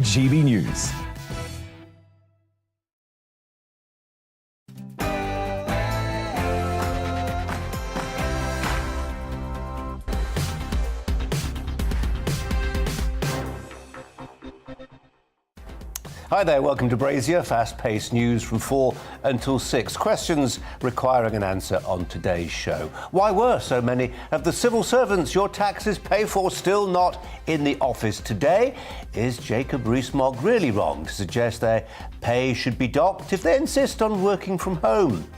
GB News. Hi there, welcome to Brazier, fast-paced news from 4 until 6. Questions requiring an answer on today's show. Why were so many of the civil servants your taxes pay for still not in the office today? Is Jacob Rees-Mogg really wrong to suggest their pay should be docked if they insist on working from home?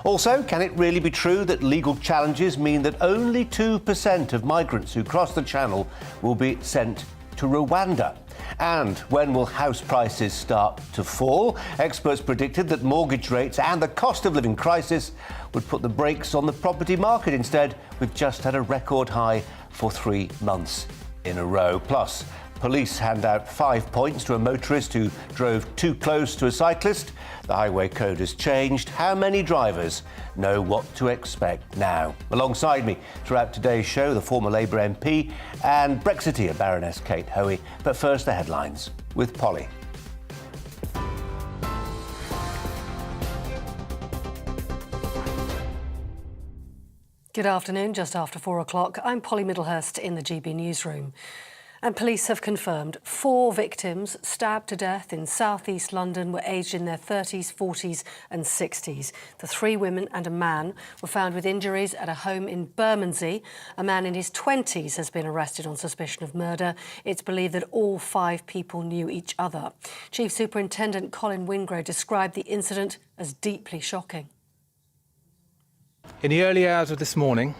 Also, can it really be true that legal challenges mean that only 2% of migrants who cross the Channel will be sent to Rwanda? And when will house prices start to fall? Experts predicted that mortgage rates and the cost of living crisis would put the brakes on the property market. Instead, we've just had a record high for 3 months in a row. Plus, police hand out 5 points to a motorist who drove too close to a cyclist. The highway code has changed. How many drivers know what to expect now? Alongside me throughout today's show, the former Labour MP and Brexiteer Baroness Kate Hoey. But first, the headlines with Polly. Good afternoon, just after 4 o'clock. I'm Polly Middlehurst in the GB newsroom. And police have confirmed 4 victims stabbed to death in southeast London were aged in their 30s, 40s and 60s. The 3 women and a man were found with injuries at a home in Bermondsey. A man in his 20s has been arrested on suspicion of murder. It's believed that all 5 people knew each other. Chief Superintendent Colin Brazier described the incident as deeply shocking. In the early hours of this morning,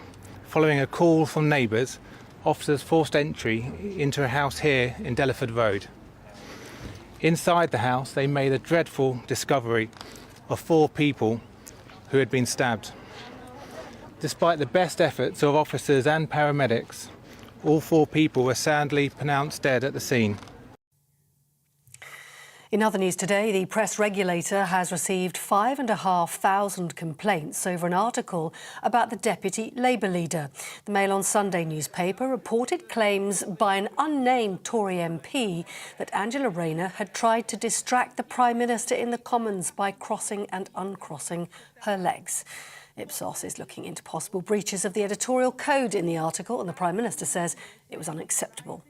following a call from neighbours, officers forced entry into a house here in Delaford Road. Inside the house, they made a dreadful discovery of 4 people who had been stabbed. Despite the best efforts of officers and paramedics, all 4 people were sadly pronounced dead at the scene. In other news today, the press regulator has received 5,500 complaints over an article about the deputy Labour leader. The Mail on Sunday newspaper reported claims by an unnamed Tory MP that Angela Rayner had tried to distract the Prime Minister in the Commons by crossing and uncrossing her legs. Ipsos is looking into possible breaches of the editorial code in the article, and the Prime Minister says it was unacceptable.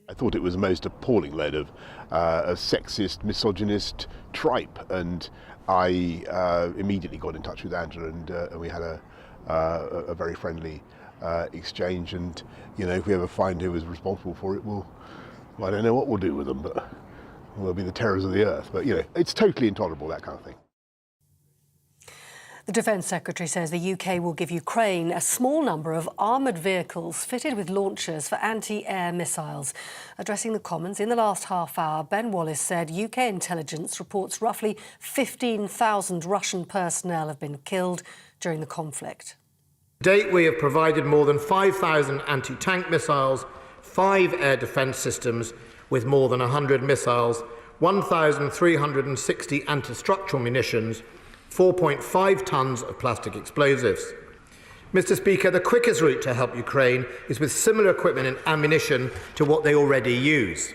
I thought it was the most appalling load of a sexist, misogynist tripe, and I immediately got in touch with Angela, and we had a very friendly exchange. And you know, if we ever find who was responsible for it, well, I don't know what we'll do with them, but we'll be the terrors of the earth. But you know, it's totally intolerable, that kind of thing. The Defence Secretary says the UK will give Ukraine a small number of armoured vehicles fitted with launchers for anti-air missiles. Addressing the Commons in the last half hour, Ben Wallace said UK intelligence reports roughly 15,000 Russian personnel have been killed during the conflict. To date, we have provided more than 5,000 anti-tank missiles, 5 air defence systems with more than 100 missiles, 1,360 anti-structural munitions, 4.5 tonnes of plastic explosives. Mr. Speaker, the quickest route to help Ukraine is with similar equipment and ammunition to what they already use.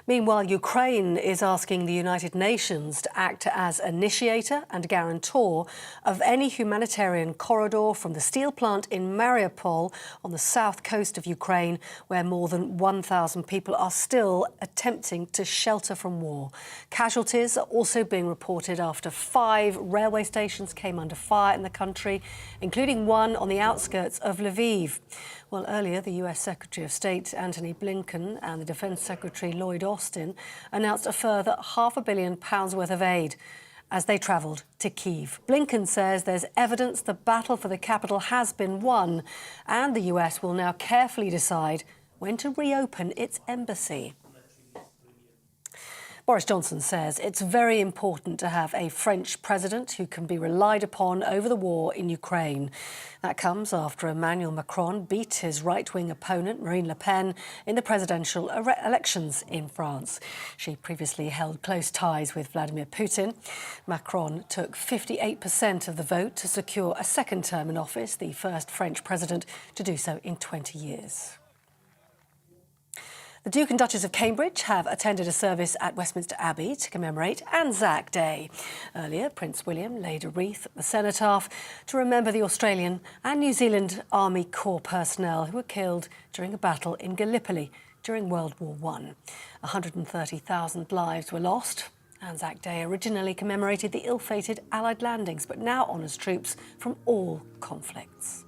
Meanwhile, Ukraine is asking the United Nations to act as initiator and guarantor of any humanitarian corridor from the steel plant in Mariupol on the south coast of Ukraine, where more than 1,000 people are still attempting to shelter from war. Casualties are also being reported after 5 railway stations came under fire in the country, including one on the outskirts of Lviv. Well, earlier, the US Secretary of State Antony Blinken and the Defence Secretary Lloyd Austin announced a further £500 million worth of aid as they travelled to Kyiv. Blinken says there's evidence the battle for the capital has been won, and the US will now carefully decide when to reopen its embassy. Boris Johnson says it's very important to have a French president who can be relied upon over the war in Ukraine. That comes after Emmanuel Macron beat his right-wing opponent, Marine Le Pen, in the presidential elections in France. She previously held close ties with Vladimir Putin. Macron took 58% of the vote to secure a second term in office, the first French president to do so in 20 years. The Duke and Duchess of Cambridge have attended a service at Westminster Abbey to commemorate Anzac Day. Earlier, Prince William laid a wreath at the cenotaph to remember the Australian and New Zealand Army Corps personnel who were killed during a battle in Gallipoli during World War I. 130,000 lives were lost. Anzac Day originally commemorated the ill-fated Allied landings, but now honours troops from all conflicts.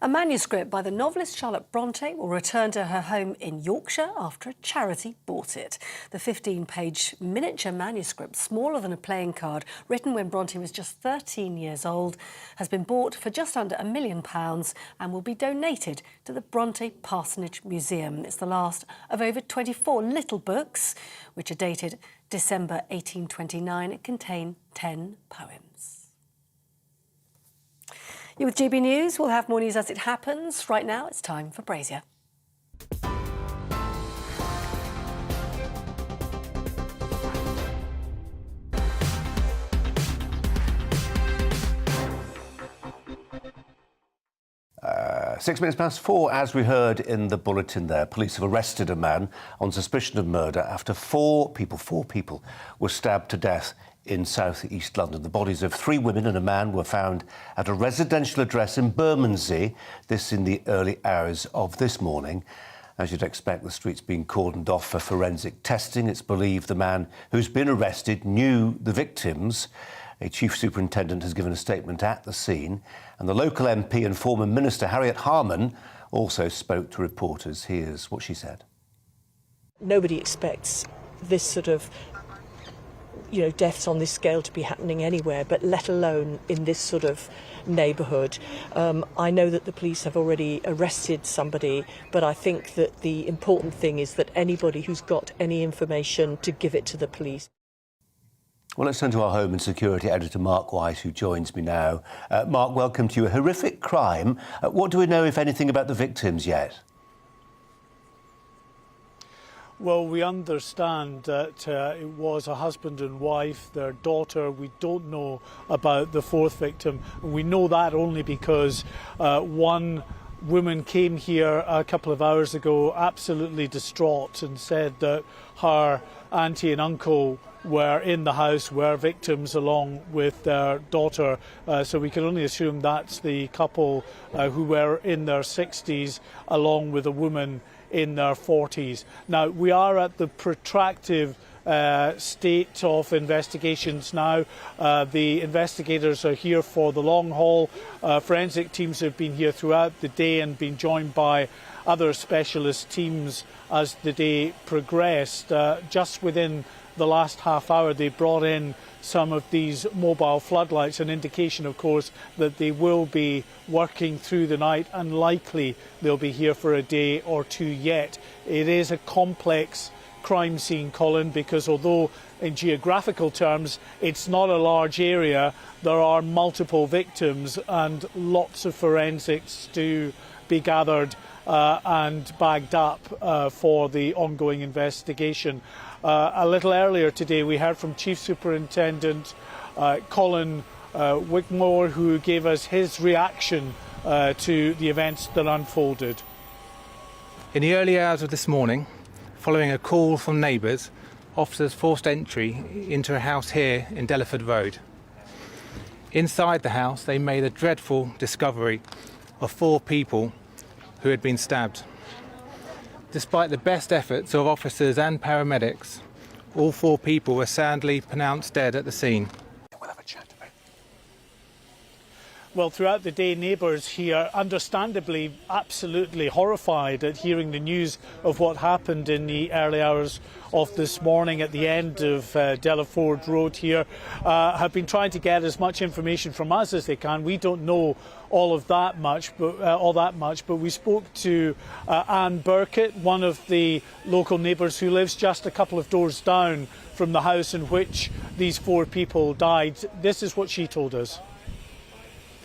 A manuscript by the novelist Charlotte Bronte will return to her home in Yorkshire after a charity bought it. The 15-page miniature manuscript, smaller than a playing card, written when Bronte was just 13 years old, has been bought for just under £1 million and will be donated to the Bronte Parsonage Museum. It's the last of over 24 little books, which are dated December 1829 and contain 10 poems. You're with GB News. We'll have more news as it happens. Right now, it's time for Brazier. Six minutes past 4, as we heard in the bulletin there. Police have arrested a man on suspicion of murder after four people were stabbed to death in South East London. The bodies of 3 women and a man were found at a residential address in Bermondsey, this in the early hours of this morning. As you'd expect, the street's been cordoned off for forensic testing. It's believed the man who's been arrested knew the victims. A chief superintendent has given a statement at the scene, and the local MP and former Minister Harriet Harman also spoke to reporters. Here's what she said. Nobody expects this sort of deaths on this scale to be happening anywhere, but let alone in this sort of neighbourhood. I know that the police have already arrested somebody, but I think that the important thing is that anybody who's got any information to give it to the police. Well, let's turn to our Home and Security editor, Mark White, who joins me now. Mark, welcome to you. A horrific crime. What do we know, if anything, about the victims yet? Well, we understand that it was a husband and wife, their daughter. We don't know about the 4th victim. And we know that only because one woman came here a couple of hours ago absolutely distraught and said that her auntie and uncle were in the house, were victims along with their daughter. So we can only assume that's the couple who were in their 60s along with a woman in their 40s. Now, we are at the protractive state of investigations now. The investigators are here for the long haul. Forensic teams have been here throughout the day and been joined by other specialist teams as the day progressed. Just within the last half hour, they brought in some of these mobile floodlights, an indication, of course, that they will be working through the night and likely they'll be here for a day or two yet. It is a complex crime scene, Colin, because although in geographical terms it's not a large area, there are multiple victims and lots of forensics to be gathered and bagged up for the ongoing investigation. A little earlier today we heard from Chief Superintendent Colin Brazier, who gave us his reaction to the events that unfolded. In the early hours of this morning, following a call from neighbours, officers forced entry into a house here in Delaford Road. Inside the house, they made a dreadful discovery of 4 people who had been stabbed. Despite the best efforts of officers and paramedics, all 4 people were sadly pronounced dead at the scene. We'll have a chat about it. Well, throughout the day, neighbours here, understandably, absolutely horrified at hearing the news of what happened in the early hours of this morning at the end of Delaford Road here, have been trying to get as much information from us as they can. We don't know all that much, but we spoke to Anne Burkett, one of the local neighbours who lives just a couple of doors down from the house in which these 4 people died. This is what she told us.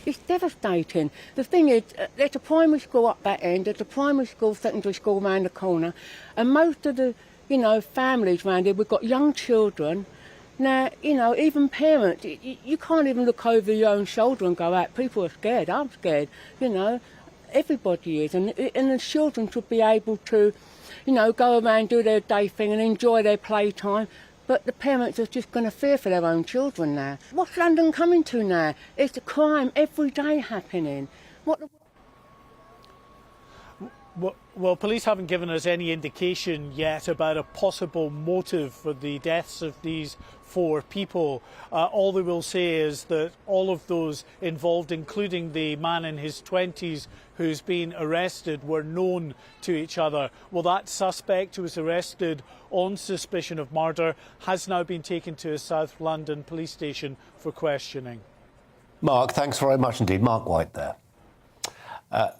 It's devastating. The thing is, there's a primary school up that end, there's a primary school, secondary school round the corner, and most of the, families round here, we've got young children. Now, even parents, you can't even look over your own shoulder and go out. People are scared. I'm scared, everybody is, and the children should be able to, you know, go around, do their day thing and enjoy their playtime. But the parents are just going to fear for their own children now. What's London coming to now? It's a crime every day happening. Well, police haven't given us any indication yet about a possible motive for the deaths of these 4 people. All they will say is that all of those involved, including the man in his 20s who's been arrested, were known to each other. Well, that suspect who was arrested on suspicion of murder has now been taken to a South London police station for questioning. Mark, thanks very much indeed. Mark White there.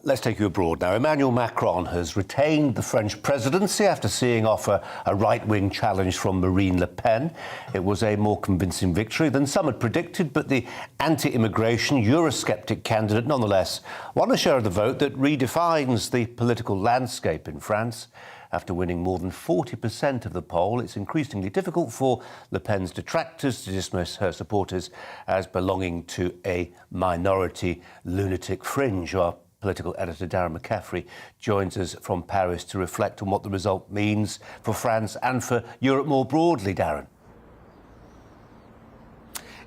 Let's take you abroad now. Emmanuel Macron has retained the French presidency after seeing off a right-wing challenge from Marine Le Pen. It was a more convincing victory than some had predicted, but the anti-immigration, Eurosceptic candidate nonetheless won a share of the vote that redefines the political landscape in France. After winning more than 40% of the poll, it's increasingly difficult for Le Pen's detractors to dismiss her supporters as belonging to a minority lunatic fringe. Our political editor Darren McCaffrey joins us from Paris to reflect on what the result means for France and for Europe more broadly. Darren.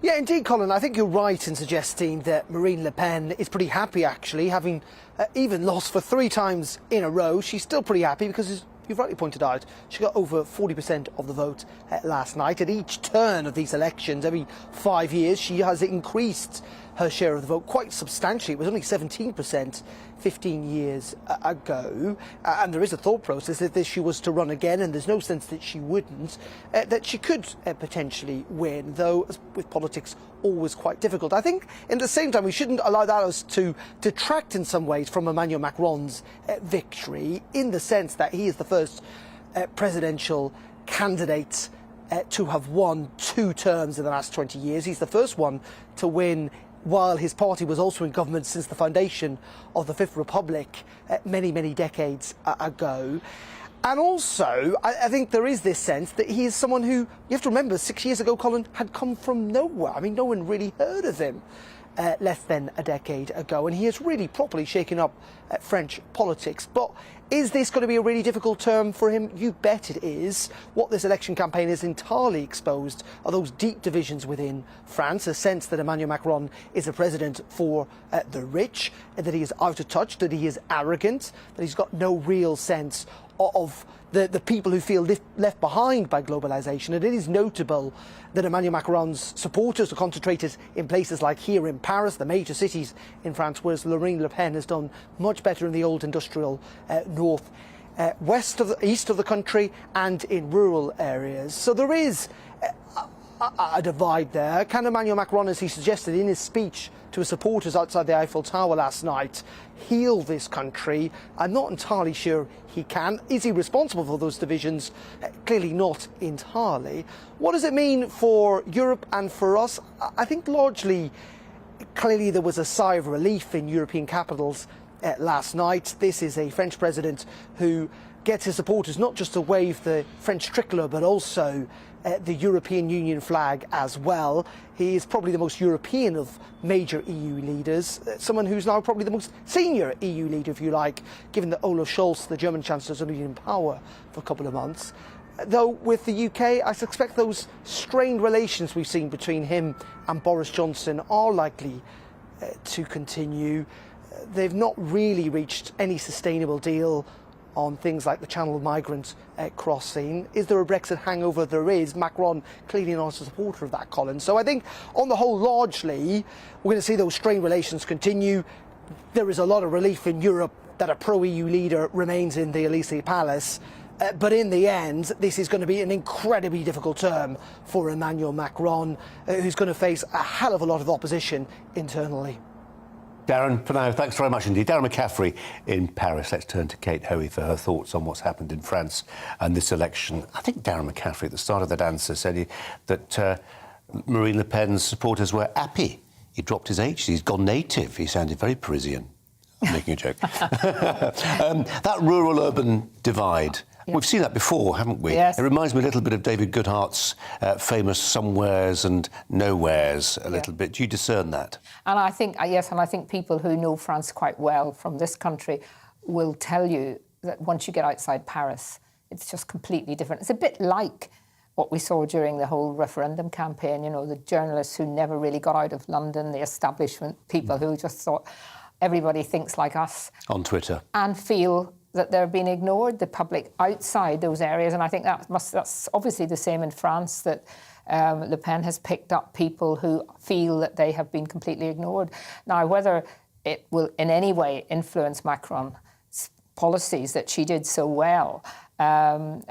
Yeah, indeed, Colin. I think you're right in suggesting that Marine Le Pen is pretty happy, actually, having even lost for 3 times in a row. She's still pretty happy because, as you've rightly pointed out, she got over 40% of the vote last night. At each turn of these elections, every 5 years, she has increased her share of the vote quite substantially. It was only 17% 15 years ago. And there is a thought process that if she was to run again, and there's no sense that she wouldn't, that she could potentially win, though, as with politics, always quite difficult. I think, at the same time, we shouldn't allow that to detract in some ways from Emmanuel Macron's victory, in the sense that he is the first presidential candidate to have won 2 terms in the last 20 years. He's the first one to win while his party was also in government since the foundation of the Fifth Republic many, many decades ago. And also, I think there is this sense that he is someone who, you have to remember, 6 years ago, Colin, had come from nowhere. I mean, no one really heard of him less than a decade ago, and he has really properly shaken up French politics. But is this going to be a really difficult term for him? You bet it is. What this election campaign has entirely exposed are those deep divisions within France, a sense that Emmanuel Macron is a president for the rich, that he is out of touch, that he is arrogant, that he's got no real sense of the people who feel left behind by globalisation. And it is notable that Emmanuel Macron's supporters are concentrated in places like here in Paris, the major cities in France, whereas Marine Le Pen has done much better in the old industrial north, east of the country and in rural areas. So there is a divide there. Can Emmanuel Macron, as he suggested in his speech to his supporters outside the Eiffel Tower last night, heal this country? I'm not entirely sure he can. Is he responsible for those divisions? Clearly not entirely. What does it mean for Europe and for us? I think largely, clearly there was a sigh of relief in European capitals last night. This is a French president who gets his supporters not just to wave the French tricolour, but also the European Union flag as well. He is probably the most European of major EU leaders, someone who's now probably the most senior EU leader, if you like, given that Olaf Scholz, the German Chancellor, is only in power for a couple of months. Though with the UK, I suspect those strained relations we've seen between him and Boris Johnson are likely to continue. They've not really reached any sustainable deal on things like the Channel migrant crossing. Is there a Brexit hangover? There is. Macron clearly not a supporter of that, Colin. So I think, on the whole, largely, we're going to see those strained relations continue. There is a lot of relief in Europe that a pro-EU leader remains in the Elysee Palace. But in the end, this is going to be an incredibly difficult term for Emmanuel Macron, who's going to face a hell of a lot of opposition internally. Darren, for now, thanks very much indeed. Darren McCaffrey in Paris. Let's turn to Kate Hoey for her thoughts on what's happened in France and this election. I think Darren McCaffrey, at the start of that answer, said that Marine Le Pen's supporters were happy. He dropped his H. He's gone native. He sounded very Parisian. I'm making a joke. That rural-urban divide, We've seen that before, haven't we? Yes. It reminds me a little bit of David Goodhart's famous somewheres and nowheres a little bit. Do you discern that? And I think, yes, and I think people who know France quite well from this country will tell you that once you get outside Paris, it's just completely different. It's a bit like what we saw during the whole referendum campaign, you know, the journalists who never really got out of London, the establishment people who just thought everybody thinks like us. On Twitter. And feel that they're being ignored, the public outside those areas. And I think that's obviously the same in France, that Le Pen has picked up people who feel that they have been completely ignored. Now, whether it will in any way influence Macron's policies that she did so well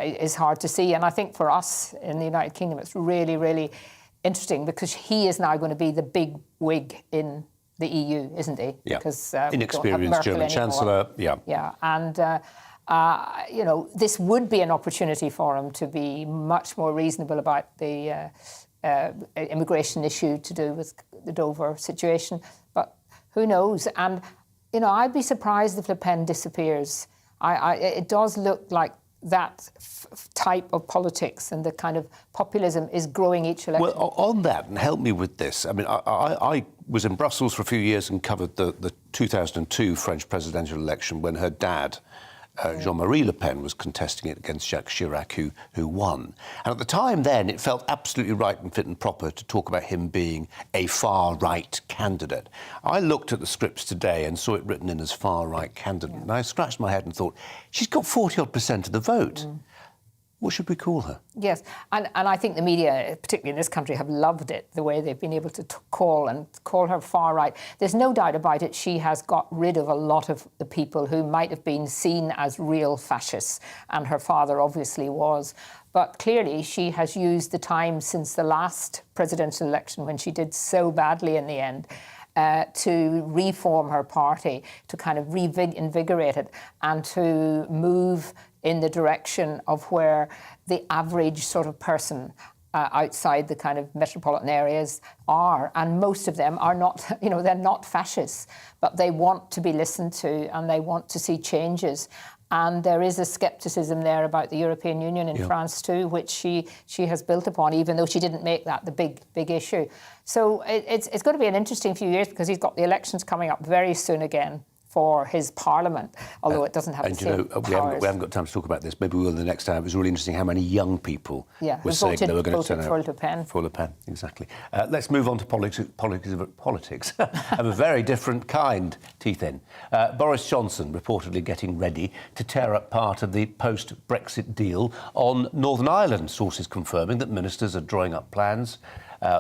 is hard to see. And I think for us in the United Kingdom, it's really, really interesting because he is now going to be the big wig in the EU, isn't he? Yeah. Because inexperienced German Chancellor. Yeah. Yeah. And, you know, this would be an opportunity for him to be much more reasonable about the immigration issue to do with the Dover situation. But who knows? And, you know, I'd be surprised if Le Pen disappears. It does look like that type of politics and the kind of populism is growing each election. Well, on that, and help me with this. I mean, I was in Brussels for a few years and covered the 2002 French presidential election when her dad, Jean-Marie Le Pen, was contesting it against Jacques Chirac, who won. And at the time then, it felt absolutely right and fit and proper to talk about him being a far-right candidate. I looked at the scripts today and saw it written in as far-right candidate, and I scratched my head and thought, she's got 40-odd% of the vote. What should we call her? Yes, and I think the media, particularly in this country, have loved it, the way they've been able to call her far right. There's no doubt about it, she has got rid of a lot of the people who might have been seen as real fascists, and her father obviously was. But clearly she has used the time since the last presidential election, when she did so badly in the end, to reform her party, to kind of reinvigorate it, and to move in the direction of where the average sort of person outside the kind of metropolitan areas are. And most of them are not, you know, they're not fascists, but they want to be listened to and they want to see changes. And there is a scepticism there about the European Union in France too, which she has built upon, even though she didn't make that the big issue. So it's going to be an interesting few years because he's got the elections coming up very soon again for his parliament, although it doesn't have the same powers. We haven't got time to talk about this. Maybe we will the next time. It was really interesting how many young people were saying they were going to turn out for Le Pen. For Le Pen, exactly. Let's move on to politics of a very different kind, teeth in. Boris Johnson reportedly getting ready to tear up part of the post-Brexit deal on Northern Ireland, sources confirming that ministers are drawing up plans,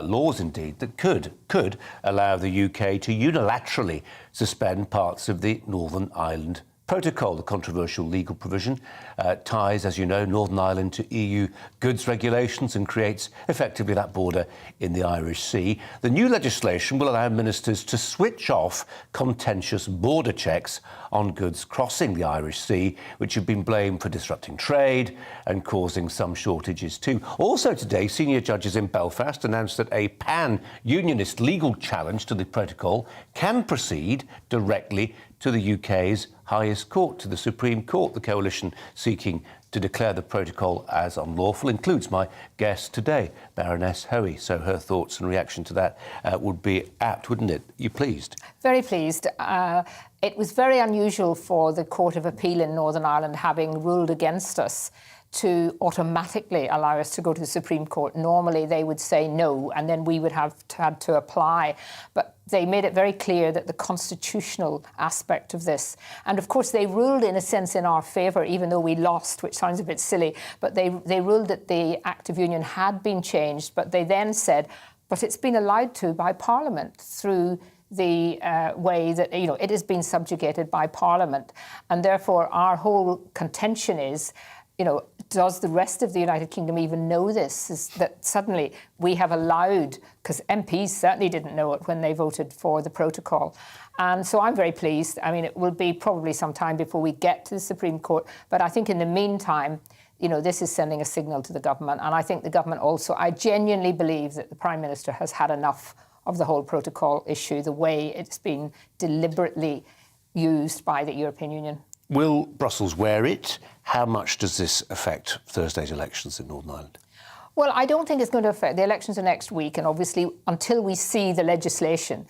laws indeed, that could allow the UK to unilaterally suspend parts of the Northern Ireland Protocol. The controversial legal provision ties, as you know, Northern Ireland to EU goods regulations and creates effectively that border in the Irish Sea. The new legislation will allow ministers to switch off contentious border checks on goods crossing the Irish Sea, which have been blamed for disrupting trade and causing some shortages too. Also today, senior judges in Belfast announced that a pan-unionist legal challenge to the protocol can proceed directly to the UK's highest court, to the Supreme Court. The coalition seeking to declare the protocol as unlawful includes my guest today, Baroness Hoey. So her thoughts and reaction to that would be apt, wouldn't it? You pleased? Very pleased. It was very unusual for the Court of Appeal in Northern Ireland, having ruled against us, to automatically allow us to go to the Supreme Court. Normally they would say no, and then we would have had to apply. But they made it very clear that the constitutional aspect of this, and of course they ruled in a sense in our favour, even though we lost, which sounds a bit silly, but they ruled that the Act of Union had been changed, but they then said, but it's been allowed to by Parliament through the way that, you know, it has been subjugated by Parliament. And therefore our whole contention is, you know, does the rest of the United Kingdom even know this? Is that suddenly we have allowed, because MPs certainly didn't know it when they voted for the protocol. And so I'm very pleased. I mean, it will be probably some time before we get to the Supreme Court. But I think in the meantime, you know, this is sending a signal to the government. And I think the government also, I genuinely believe that the Prime Minister has had enough of the whole protocol issue, the way it's been deliberately used by the European Union. Will Brussels wear it? How much does this affect Thursday's elections in Northern Ireland? Well, I don't think it's going to affect. The elections are next week, and obviously until we see the legislation,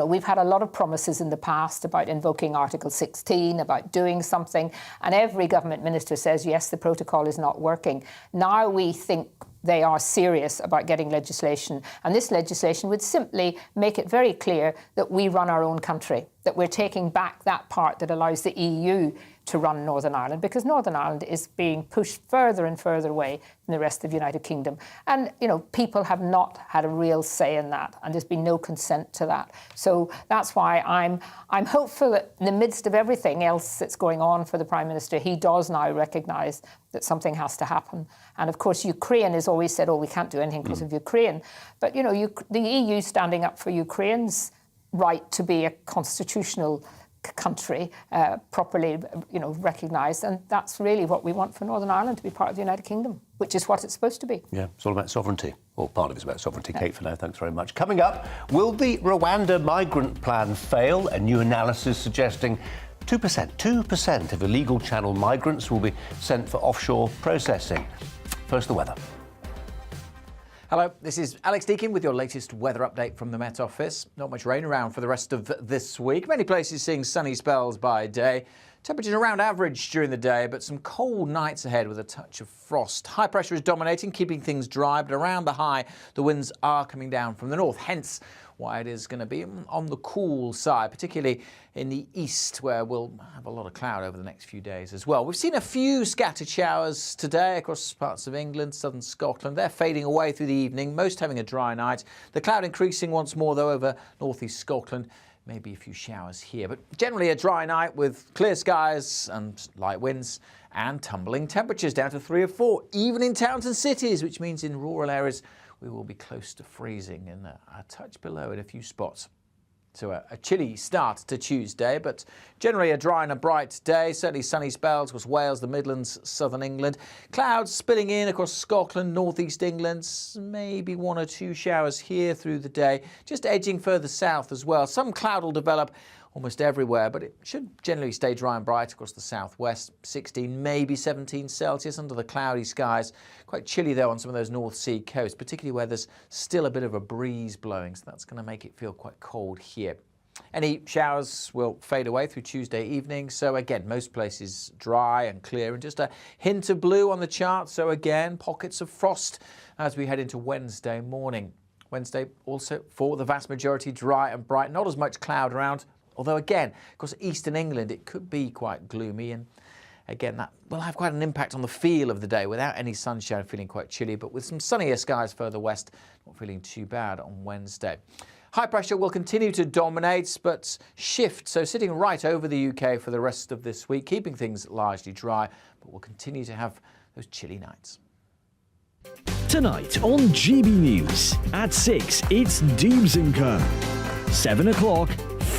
we've had a lot of promises in the past about invoking Article 16, about doing something, and every government minister says, yes, the protocol is not working. Now we think they are serious about getting legislation, and this legislation would simply make it very clear that we run our own country, that we're taking back that part that allows the EU to run Northern Ireland, because Northern Ireland is being pushed further and further away from the rest of the United Kingdom. And, people have not had a real say in that, and there's been no consent to that. So that's why I'm hopeful that in the midst of everything else that's going on for the Prime Minister, he does now recognise that something has to happen. And of course, Ukraine has always said, we can't do anything because of Ukraine. But, the EU standing up for Ukraine's right to be a constitutional country, properly, recognised, and that's really what we want for Northern Ireland, to be part of the United Kingdom, which is what it's supposed to be. Yeah, it's all about sovereignty, or part of it's about sovereignty. Yeah. Kate, for now, thanks very much. Coming up, will the Rwanda migrant plan fail? A new analysis suggesting 2% of illegal Channel migrants will be sent for offshore processing. First, the weather. Hello, this is Alex Deakin with your latest weather update from the Met Office. Not much rain around for the rest of this week. Many places seeing sunny spells by day. Temperatures around average during the day, but some cold nights ahead with a touch of frost. High pressure is dominating, keeping things dry, but around the high, the winds are coming down from the north. Hence why it is going to be on the cool side, particularly in the east, where we'll have a lot of cloud over the next few days as well. We've seen a few scattered showers today across parts of England, southern Scotland. They're fading away through the evening, most having a dry night. The cloud increasing once more, though, over northeast Scotland. Maybe a few showers here, but generally a dry night with clear skies and light winds and tumbling temperatures down to 3 or 4, even in towns and cities, which means in rural areas we will be close to freezing and a touch below in a few spots. So a chilly start to Tuesday, but generally a dry and a bright day. Certainly sunny spells across Wales, the Midlands, southern England. Clouds spilling in across Scotland, northeast England. Maybe 1 or 2 showers here through the day. Just edging further south as well. Some cloud will develop almost everywhere, but it should generally stay dry and bright across the southwest. 16, maybe 17 Celsius under the cloudy skies. Quite chilly, though, on some of those North Sea coasts, particularly where there's still a bit of a breeze blowing, so that's going to make it feel quite cold here. Any showers will fade away through Tuesday evening, so again, most places dry and clear, and just a hint of blue on the chart, so again, pockets of frost as we head into Wednesday morning. Wednesday also, for the vast majority, dry and bright, not as much cloud around. Although again, of course, eastern England, it could be quite gloomy, and again, that will have quite an impact on the feel of the day. Without any sunshine, feeling quite chilly, but with some sunnier skies further west, not feeling too bad on Wednesday. High pressure will continue to dominate, but shift, so sitting right over the UK for the rest of this week, keeping things largely dry, but we'll continue to have those chilly nights. Tonight on GB News, at 6, it's Dubes & Co. 7 o'clock,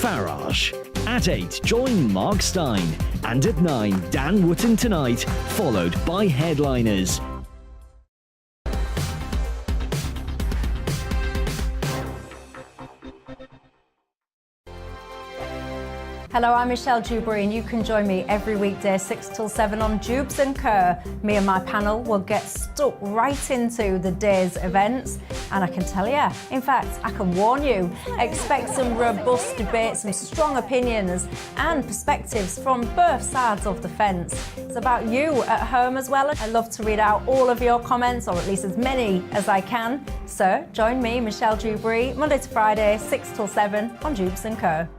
Farage. At 8, join Mark Stein. And at 9, Dan Wootton Tonight, followed by Headliners. Hello, I'm Michelle Dewberry, and you can join me every weekday 6 till 7 on Dubes & Kerr. Me and my panel will get stuck right into the day's events, and I can tell you, in fact, I can warn you, expect some robust debate, some strong opinions and perspectives from both sides of the fence. It's about you at home as well. I love to read out all of your comments, or at least as many as I can. So join me, Michelle Dewberry, Monday to Friday, 6 till 7 on Dubes & Kerr.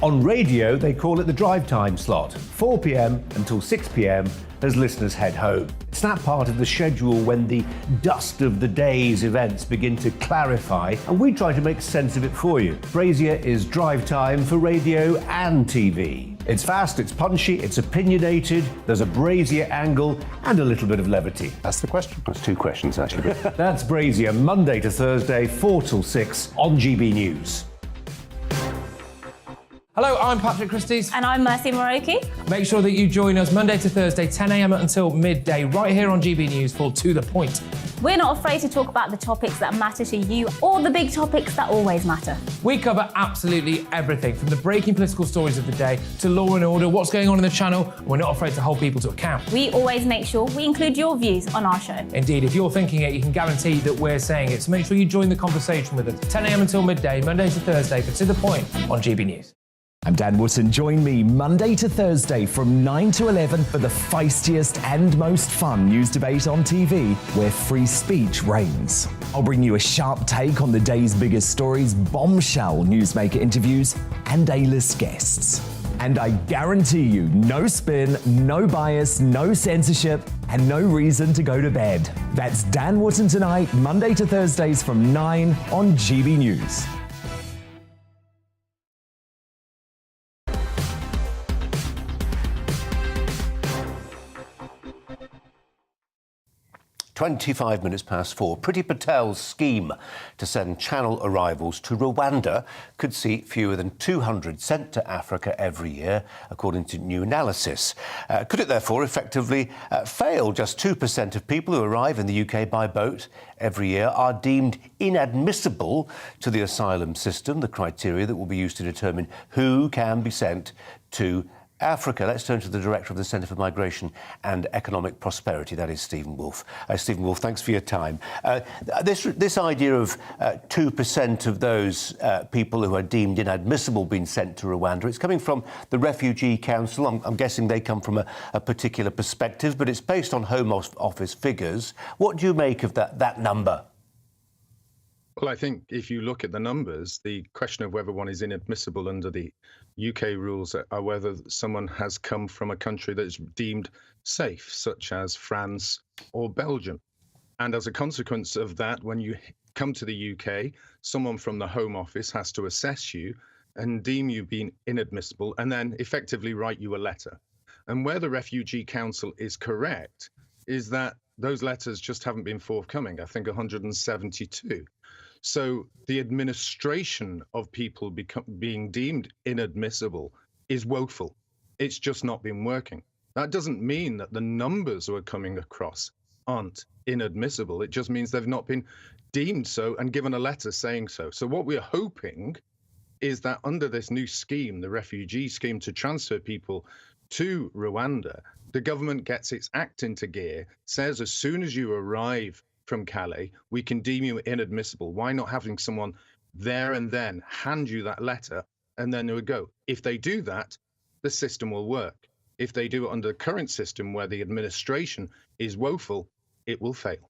On radio, they call it the drive time slot, 4 p.m. until 6 p.m. as listeners head home. It's that part of the schedule when the dust of the day's events begin to clarify, and we try to make sense of it for you. Brazier is drive time for radio and TV. It's fast, it's punchy, it's opinionated, there's a Brazier angle and a little bit of levity. That's the question. That's 2 questions, actually. That's Brazier, Monday to Thursday, 4 till 6 on GB News. Hello, I'm Patrick Christie's. And I'm Mercy Moroki. Make sure that you join us Monday to Thursday, 10 a.m. until midday, right here on GB News for To The Point. We're not afraid to talk about the topics that matter to you or the big topics that always matter. We cover absolutely everything, from the breaking political stories of the day to law and order, what's going on in the channel. We're not afraid to hold people to account. We always make sure we include your views on our show. Indeed, if you're thinking it, you can guarantee that we're saying it. So make sure you join the conversation with us, 10 a.m. until midday, Monday to Thursday, for To The Point on GB News. I'm Dan Wootton. Join me Monday to Thursday from 9 to 11 for the feistiest and most fun news debate on TV, where free speech reigns. I'll bring you a sharp take on the day's biggest stories, bombshell newsmaker interviews, and A-list guests. And I guarantee you, no spin, no bias, no censorship, and no reason to go to bed. That's Dan Wootton tonight, Monday to Thursdays from 9 on GB News. 25 minutes past 4. Priti Patel's scheme to send Channel arrivals to Rwanda could see fewer than 200 sent to Africa every year, according to new analysis. Could it therefore effectively fail? Just 2% of people who arrive in the UK by boat every year are deemed inadmissible to the asylum system, the criteria that will be used to determine who can be sent to Africa. Let's turn to the Director of the Centre for Migration and Economic Prosperity, that is Stephen Wolfe. Stephen Wolfe, thanks for your time. This idea of 2% of those people who are deemed inadmissible being sent to Rwanda, it's coming from the Refugee Council. I'm guessing they come from a particular perspective, but it's based on Home Office figures. What do you make of that number? Well, I think if you look at the numbers, the question of whether one is inadmissible under the UK rules are whether someone has come from a country that is deemed safe, such as France or Belgium. And as a consequence of that, when you come to the UK, someone from the Home Office has to assess you and deem you being inadmissible and then effectively write you a letter. And where the Refugee Council is correct is that those letters just haven't been forthcoming. I think 172. So the administration of people being deemed inadmissible is woeful. It's just not been working. That doesn't mean that the numbers who are coming across aren't inadmissible. It just means they've not been deemed so and given a letter saying so. So what we're hoping is that under this new scheme, the refugee scheme to transfer people to Rwanda, the government gets its act into gear, says as soon as you arrive from Calais, we can deem you inadmissible. Why not having someone there and then hand you that letter and then it would go? If they do that, the system will work. If they do it under the current system where the administration is woeful, it will fail.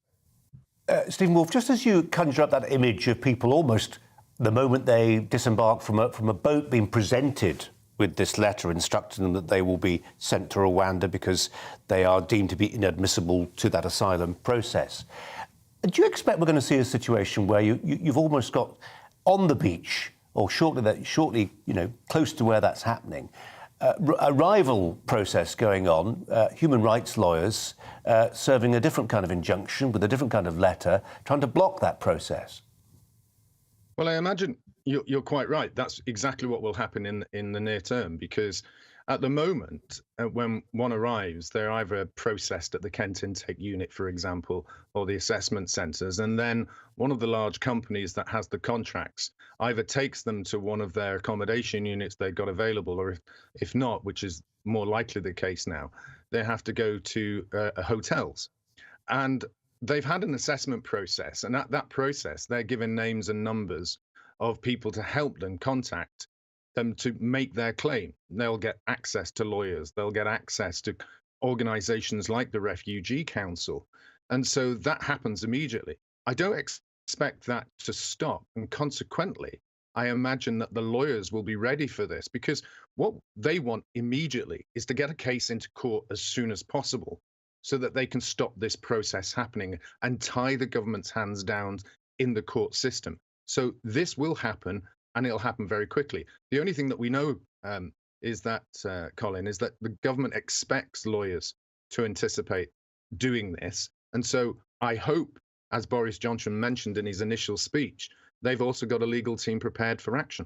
Stephen Wolfe, just as you conjure up that image of people almost the moment they disembark from a boat being presented with this letter instructing them that they will be sent to Rwanda because they are deemed to be inadmissible to that asylum process. Do you expect we're going to see a situation where you've almost got on the beach or shortly, close to where that's happening, a rival process going on, human rights lawyers serving a different kind of injunction with a different kind of letter, trying to block that process? Well, I imagine you're quite right. That's exactly what will happen in the near term, because at the moment, when one arrives, they're either processed at the Kent Intake Unit, for example, or the assessment centres, and then one of the large companies that has the contracts either takes them to one of their accommodation units they've got available, or if not, which is more likely the case now, they have to go to hotels. And they've had an assessment process, and at that process, they're given names and numbers of people to help them contact them to make their claim. They'll get access to lawyers. They'll get access to organizations like the Refugee Council. And so that happens immediately. I don't expect that to stop. And consequently, I imagine that the lawyers will be ready for this, because what they want immediately is to get a case into court as soon as possible so that they can stop this process happening and tie the government's hands down in the court system. So this will happen, and it'll happen very quickly. The only thing that we know is that, Colin, is that the government expects lawyers to anticipate doing this. And so I hope, as Boris Johnson mentioned in his initial speech, they've also got a legal team prepared for action.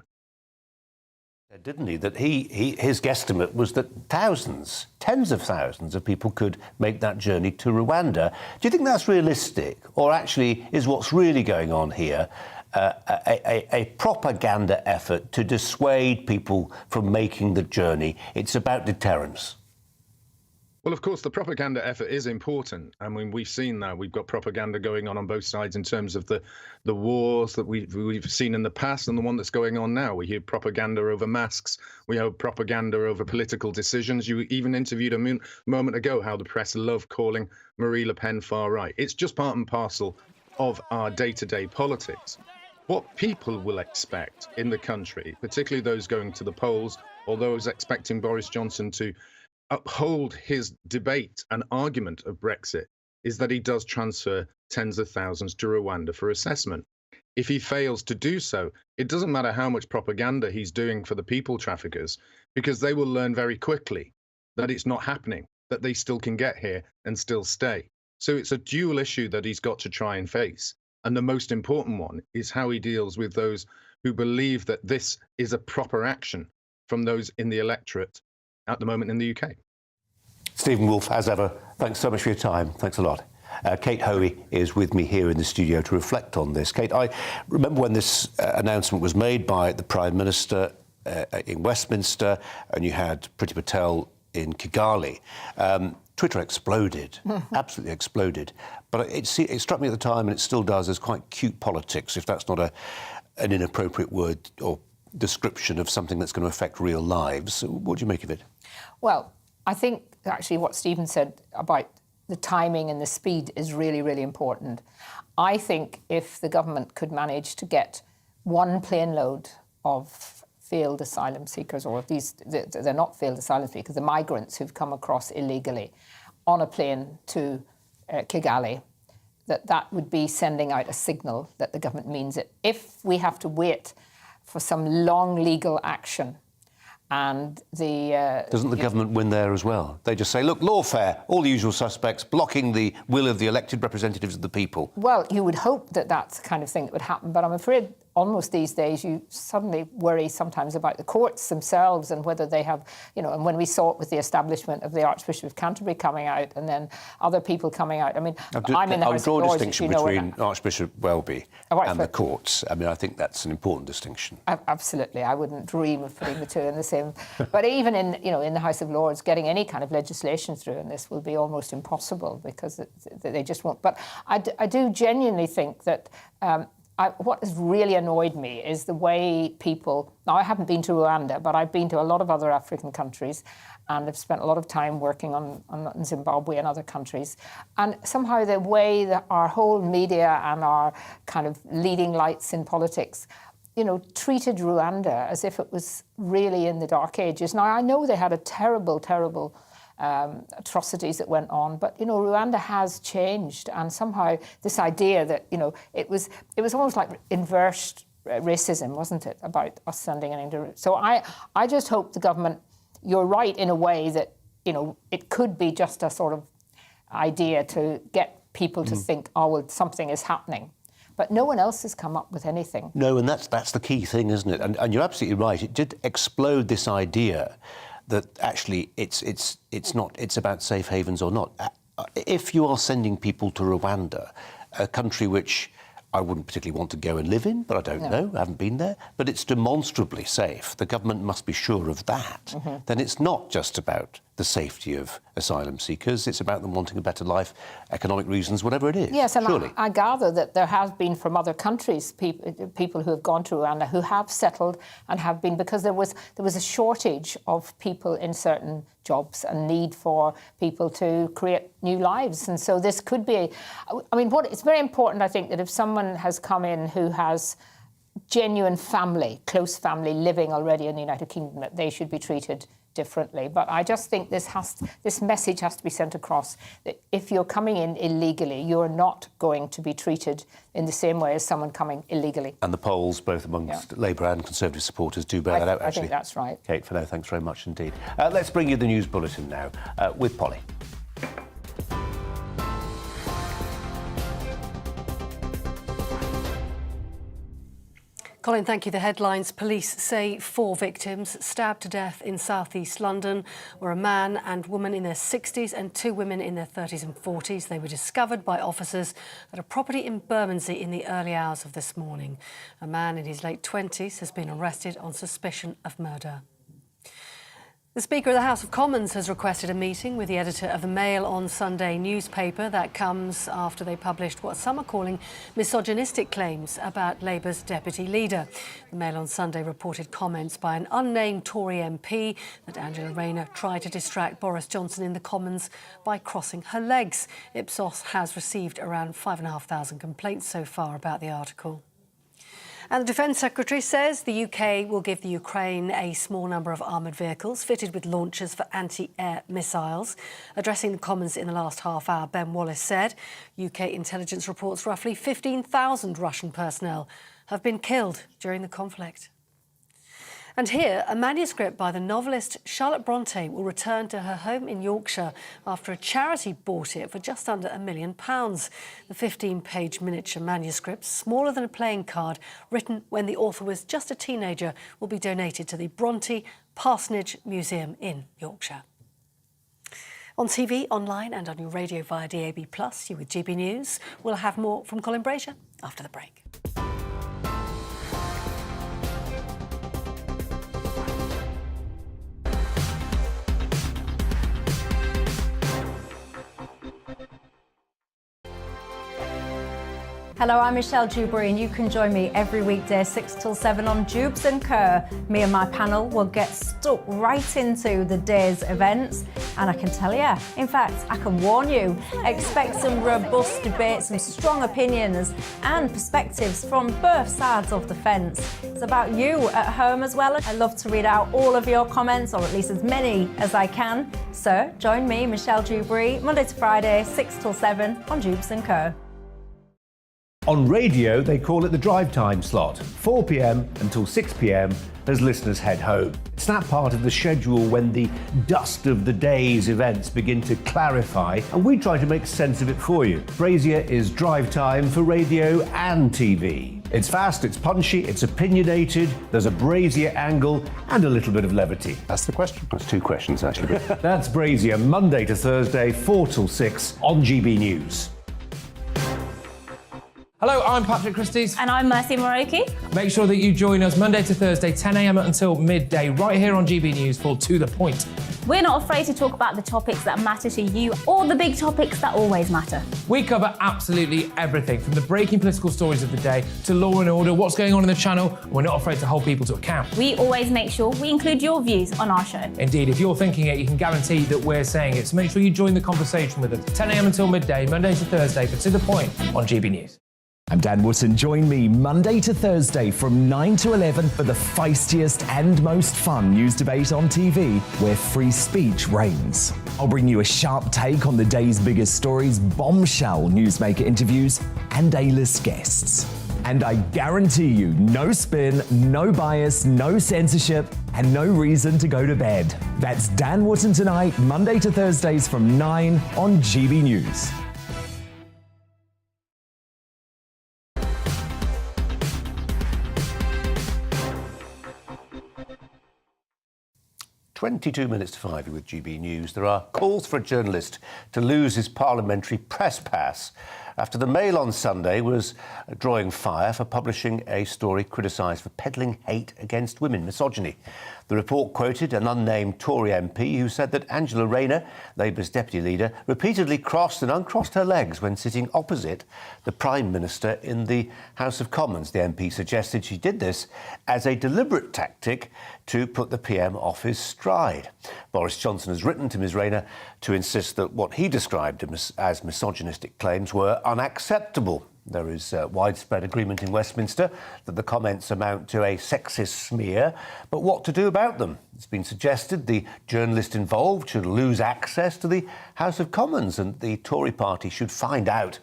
Didn't he? That his guesstimate was that thousands, tens of thousands of people could make that journey to Rwanda. Do you think that's realistic? Or actually is what's really going on here a propaganda effort to dissuade people from making the journey? It's about deterrence. Well, of course, the propaganda effort is important. I mean, we've seen that. We've got propaganda going on both sides in terms of the wars that we've seen in the past and the one that's going on now. We hear propaganda over masks. We have propaganda over political decisions. You even interviewed a moment ago how the press love calling Marine Le Pen far right. It's just part and parcel of our day-to-day politics. What people will expect in the country, particularly those going to the polls or those expecting Boris Johnson to uphold his debate and argument of Brexit, is that he does transfer tens of thousands to Rwanda for assessment. If he fails to do so, it doesn't matter how much propaganda he's doing for the people traffickers, because they will learn very quickly that it's not happening, that they still can get here and still stay. So it's a dual issue that he's got to try and face. And the most important one is how he deals with those who believe that this is a proper action from those in the electorate at the moment in the UK. Stephen Wolfe, as ever, thanks so much for your time. Thanks a lot. Kate Hoey is with me here in the studio to reflect on this. Kate, I remember when this announcement was made by the Prime Minister in Westminster, and you had Priti Patel in Kigali. Twitter exploded, absolutely exploded. But it struck me at the time, and it still does, as quite cute politics, if that's not an inappropriate word or description of something that's going to affect real lives. What do you make of it? Well, I think actually what Stephen said about the timing and the speed is really, really important. I think if the government could manage to get one plane load of failed asylum seekers, or they're not failed asylum seekers, the migrants who've come across illegally on a plane to Kigali, that would be sending out a signal that the government means it. If we have to wait for some long legal action, and doesn't the government win there as well? They just say, look, lawfare, all the usual suspects, blocking the will of the elected representatives of the people. Well, you would hope that that's the kind of thing that would happen, but I'm afraid almost these days you suddenly worry sometimes about the courts themselves and whether they have, and when we saw it with the establishment of the Archbishop of Canterbury coming out and then other people coming out. I mean, I'm in the House of Lords. I would draw a distinction between Archbishop Welby and the courts. I mean, I think that's an important distinction. Absolutely. I wouldn't dream of putting the two in the same. But even in the House of Lords, getting any kind of legislation through in this will be almost impossible because they just won't. But I do genuinely think that what has really annoyed me is the way people... Now, I haven't been to Rwanda, but I've been to a lot of other African countries and I've spent a lot of time working on Zimbabwe and other countries. And somehow the way that our whole media and our kind of leading lights in politics, treated Rwanda as if it was really in the Dark Ages. Now, I know they had a terrible, terrible atrocities that went on, but Rwanda has changed, and somehow this idea that it was almost like inverse racism, wasn't it, about us sending anything to... So I just hope the government, you're right in a way that it could be just a sort of idea to get people to think, oh well, something is happening. But no one else has come up with anything. No, and that's the key thing, isn't it? And you're absolutely right. It did explode this idea that actually it's about safe havens or not. If you are sending people to Rwanda, a country which I wouldn't particularly want to go and live in, but I don't know, I haven't been there, but it's demonstrably safe, the government must be sure of that, then it's not just about the safety of asylum seekers, it's about them wanting a better life, economic reasons, whatever it is. Yes, and I gather that there have been from other countries people who have gone to Rwanda who have settled and have been, because there was a shortage of people in certain jobs and need for people to create new lives. And so this could be, it's very important, I think, that if someone has come in who has genuine family, close family living already in the United Kingdom, that they should be treated differently. But I just think this message has to be sent across that if you're coming in illegally, you're not going to be treated in the same way as someone coming illegally. And the polls, both amongst Labour and Conservative supporters, do bear that out, actually. I think that's right. Kate, for now, thanks very much indeed. Let's bring you the news bulletin now with Polly. Colin, thank you. The headlines. Police say 4 victims stabbed to death in southeast London were a man and woman in their 60s and 2 women in their 30s and 40s. They were discovered by officers at a property in Bermondsey in the early hours of this morning. A man in his late 20s has been arrested on suspicion of murder. The Speaker of the House of Commons has requested a meeting with the editor of the Mail on Sunday newspaper. That comes after they published what some are calling misogynistic claims about Labour's deputy leader. The Mail on Sunday reported comments by an unnamed Tory MP that Angela Rayner tried to distract Boris Johnson in the Commons by crossing her legs. Ipsos has received around 5,500 complaints so far about the article. And the Defence Secretary says the UK will give the Ukraine a small number of armoured vehicles fitted with launchers for anti-air missiles. Addressing the Commons in the last half hour, Ben Wallace said UK intelligence reports roughly 15,000 Russian personnel have been killed during the conflict. And here, a manuscript by the novelist Charlotte Brontë will return to her home in Yorkshire after a charity bought it for just under £1 million. The 15-page miniature manuscript, smaller than a playing card, written when the author was just a teenager, will be donated to the Brontë Parsonage Museum in Yorkshire. On TV, online and on your radio via DAB+, you with GB News. We'll have more from Colin Brazier after the break. Hello, I'm Michelle Dewberry and you can join me every weekday 6 till 7 on Jubes and Kerr. Me and my panel will get stuck right into the day's events, and I can tell you, in fact, I can warn you, expect some robust debates, some strong opinions and perspectives from both sides of the fence. It's about you at home as well. I love to read out all of your comments, or at least as many as I can. So join me, Michelle Dewberry, Monday to Friday, 6 till 7 on Jubes and Kerr. On radio, they call it the drive time slot, 4 p.m. until 6 p.m. as listeners head home. It's that part of the schedule when the dust of the day's events begin to clarify, and we try to make sense of it for you. Brazier is drive time for radio and TV. It's fast, it's punchy, it's opinionated, there's a Brazier angle and a little bit of levity. That's the question. That's 2 questions, actually. That's Brazier, Monday to Thursday, 4 till 6 on GB News. Hello, I'm Patrick Christie's. And I'm Mercy Moroki. Make sure that you join us Monday to Thursday, 10 a.m. until midday, right here on GB News for To The Point. We're not afraid to talk about the topics that matter to you, or the big topics that always matter. We cover absolutely everything, from the breaking political stories of the day to law and order, what's going on in the channel. We're not afraid to hold people to account. We always make sure we include your views on our show. Indeed, if you're thinking it, you can guarantee that we're saying it. So make sure you join the conversation with us, 10 a.m. until midday, Monday to Thursday, for To The Point on GB News. I'm Dan Wootton. Join me Monday to Thursday from 9 to 11 for the feistiest and most fun news debate on TV, where free speech reigns. I'll bring you a sharp take on the day's biggest stories, bombshell newsmaker interviews, and A-list guests. And I guarantee you, no spin, no bias, no censorship, and no reason to go to bed. That's Dan Wootton tonight, Monday to Thursdays from 9 on GB News. 22 minutes to 5 with GB News. There are calls for a journalist to lose his parliamentary press pass after the Mail on Sunday was drawing fire for publishing a story criticised for peddling hate against women, misogyny. The report quoted an unnamed Tory MP who said that Angela Rayner, Labour's deputy leader, repeatedly crossed and uncrossed her legs when sitting opposite the Prime Minister in the House of Commons. The MP suggested she did this as a deliberate tactic to put the PM off his stride. Boris Johnson has written to Ms Rayner to insist that what he described as misogynistic claims were unacceptable. There is widespread agreement in Westminster that the comments amount to a sexist smear, but what to do about them? It's been suggested the journalist involved should lose access to the House of Commons and the Tory party should find out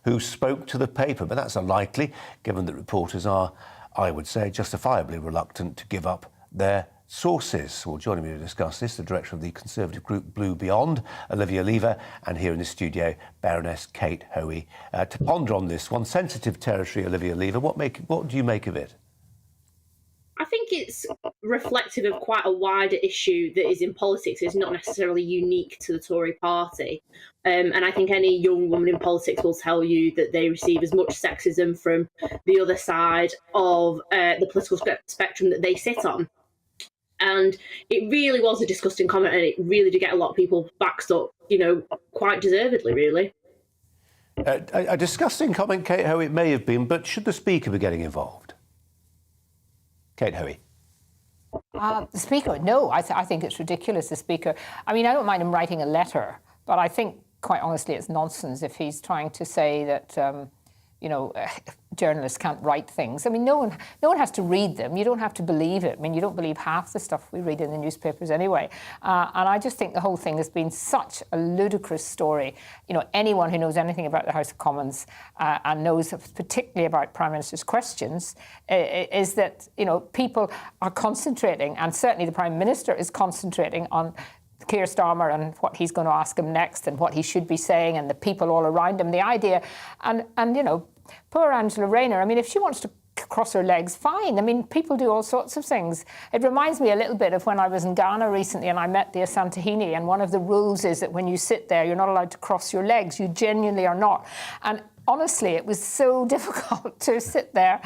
who spoke to the paper, but that's unlikely, given that reporters are, I would say, justifiably reluctant to give up their sources. Well, joining me to discuss this, the director of the Conservative group Blue Beyond, Olivia Lever, and here in the studio, Baroness Kate Hoey. To ponder on this one, sensitive territory, Olivia Lever, what do you make of it? I think it's reflective of quite a wider issue that is in politics. It's not necessarily unique to the Tory party. And I think any young woman in politics will tell you that they receive as much sexism from the other side of the political spectrum that they sit on. And it really was a disgusting comment, and it really did get a lot of people backed up, quite deservedly, really. A disgusting comment, Kate Hoey, it may have been, but should the Speaker be getting involved? Kate Hoey. The Speaker, no, I think it's ridiculous, the Speaker. I mean, I don't mind him writing a letter, but I think, quite honestly, it's nonsense if he's trying to say that, journalists can't write things. I mean, no one has to read them. You don't have to believe it. I mean, you don't believe half the stuff we read in the newspapers anyway. And I just think the whole thing has been such a ludicrous story. Anyone who knows anything about the House of Commons and knows particularly about Prime Minister's questions is that, people are concentrating, and certainly the Prime Minister is concentrating on Keir Starmer and what he's going to ask him next and what he should be saying and the people all around him, the idea. And poor Angela Rayner, I mean, if she wants to cross her legs, fine. I mean, people do all sorts of things. It reminds me a little bit of when I was in Ghana recently and I met the Asantehene, and one of the rules is that when you sit there, you're not allowed to cross your legs. You genuinely are not. And honestly, it was so difficult to sit there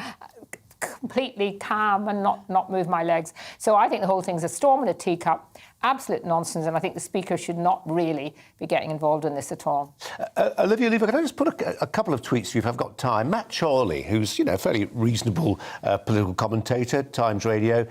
completely calm and not move my legs. So I think the whole thing's a storm in a teacup. Absolute nonsense, and I think the Speaker should not really be getting involved in this at all. Olivia Lever, can I just put a couple of tweets to you if I've got time? Matt Chorley, who's, a fairly reasonable political commentator, Times Radio,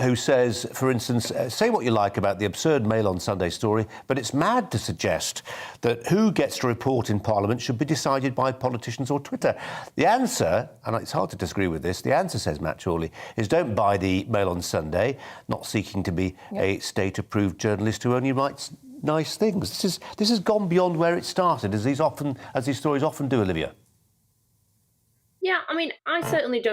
who says, for instance, say what you like about the absurd Mail on Sunday story, but it's mad to suggest that who gets to report in Parliament should be decided by politicians or Twitter. The answer, and it's hard to disagree with this, the answer, says Matt Chorley, is don't buy the Mail on Sunday, not seeking to be a state-approved journalist who only writes nice things. This has gone beyond where it started, as these stories often do, Olivia. Yeah, I mean, I certainly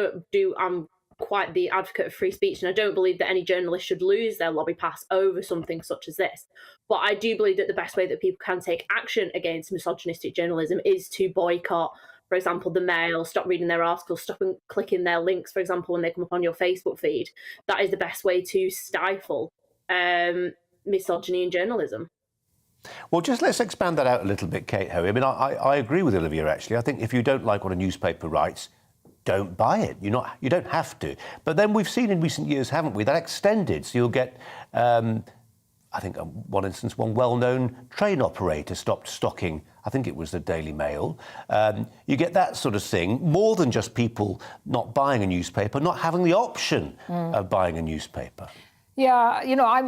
I'm quite the advocate of free speech, and I don't believe that any journalist should lose their lobby pass over something such as this. But I do believe that the best way that people can take action against misogynistic journalism is to boycott, for example, the Mail, stop reading their articles, stop clicking their links, for example, when they come up on your Facebook feed. That is the best way to stifle misogyny in journalism. Well, just let's expand that out a little bit, Kate Hoey. I mean, I agree with Olivia, actually. I think if you don't like what a newspaper writes, don't buy it. You don't have to. But then we've seen in recent years, haven't we, that extended. So you'll get, I think, one instance, one well-known train operator stopped stocking, I think it was the Daily Mail. You get that sort of thing, more than just people not buying a newspaper, not having the option of buying a newspaper. Yeah,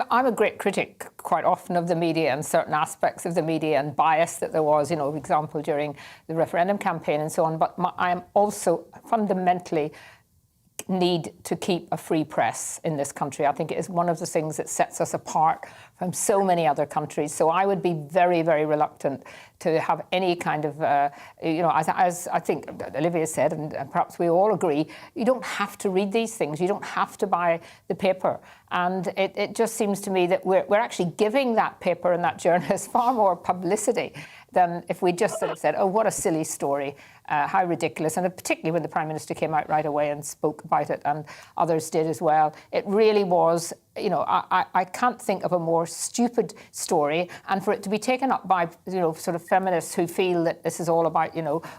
I'm a great critic quite often of the media and certain aspects of the media and bias that there was, for example, during the referendum campaign and so on. But I am also fundamentally need to keep a free press in this country. I think it is one of the things that sets us apart from so many other countries. So I would be very, very reluctant to have any kind of, as I think Olivia said, and perhaps we all agree, you don't have to read these things. You don't have to buy the paper. And it just seems to me that we're actually giving that paper and that journalist far more publicity than if we just sort of said, oh, what a silly story, how ridiculous. And particularly when the Prime Minister came out right away and spoke about it, and others did as well. It really was, I can't think of a more stupid story. And for it to be taken up by, sort of feminists who feel that this is all about,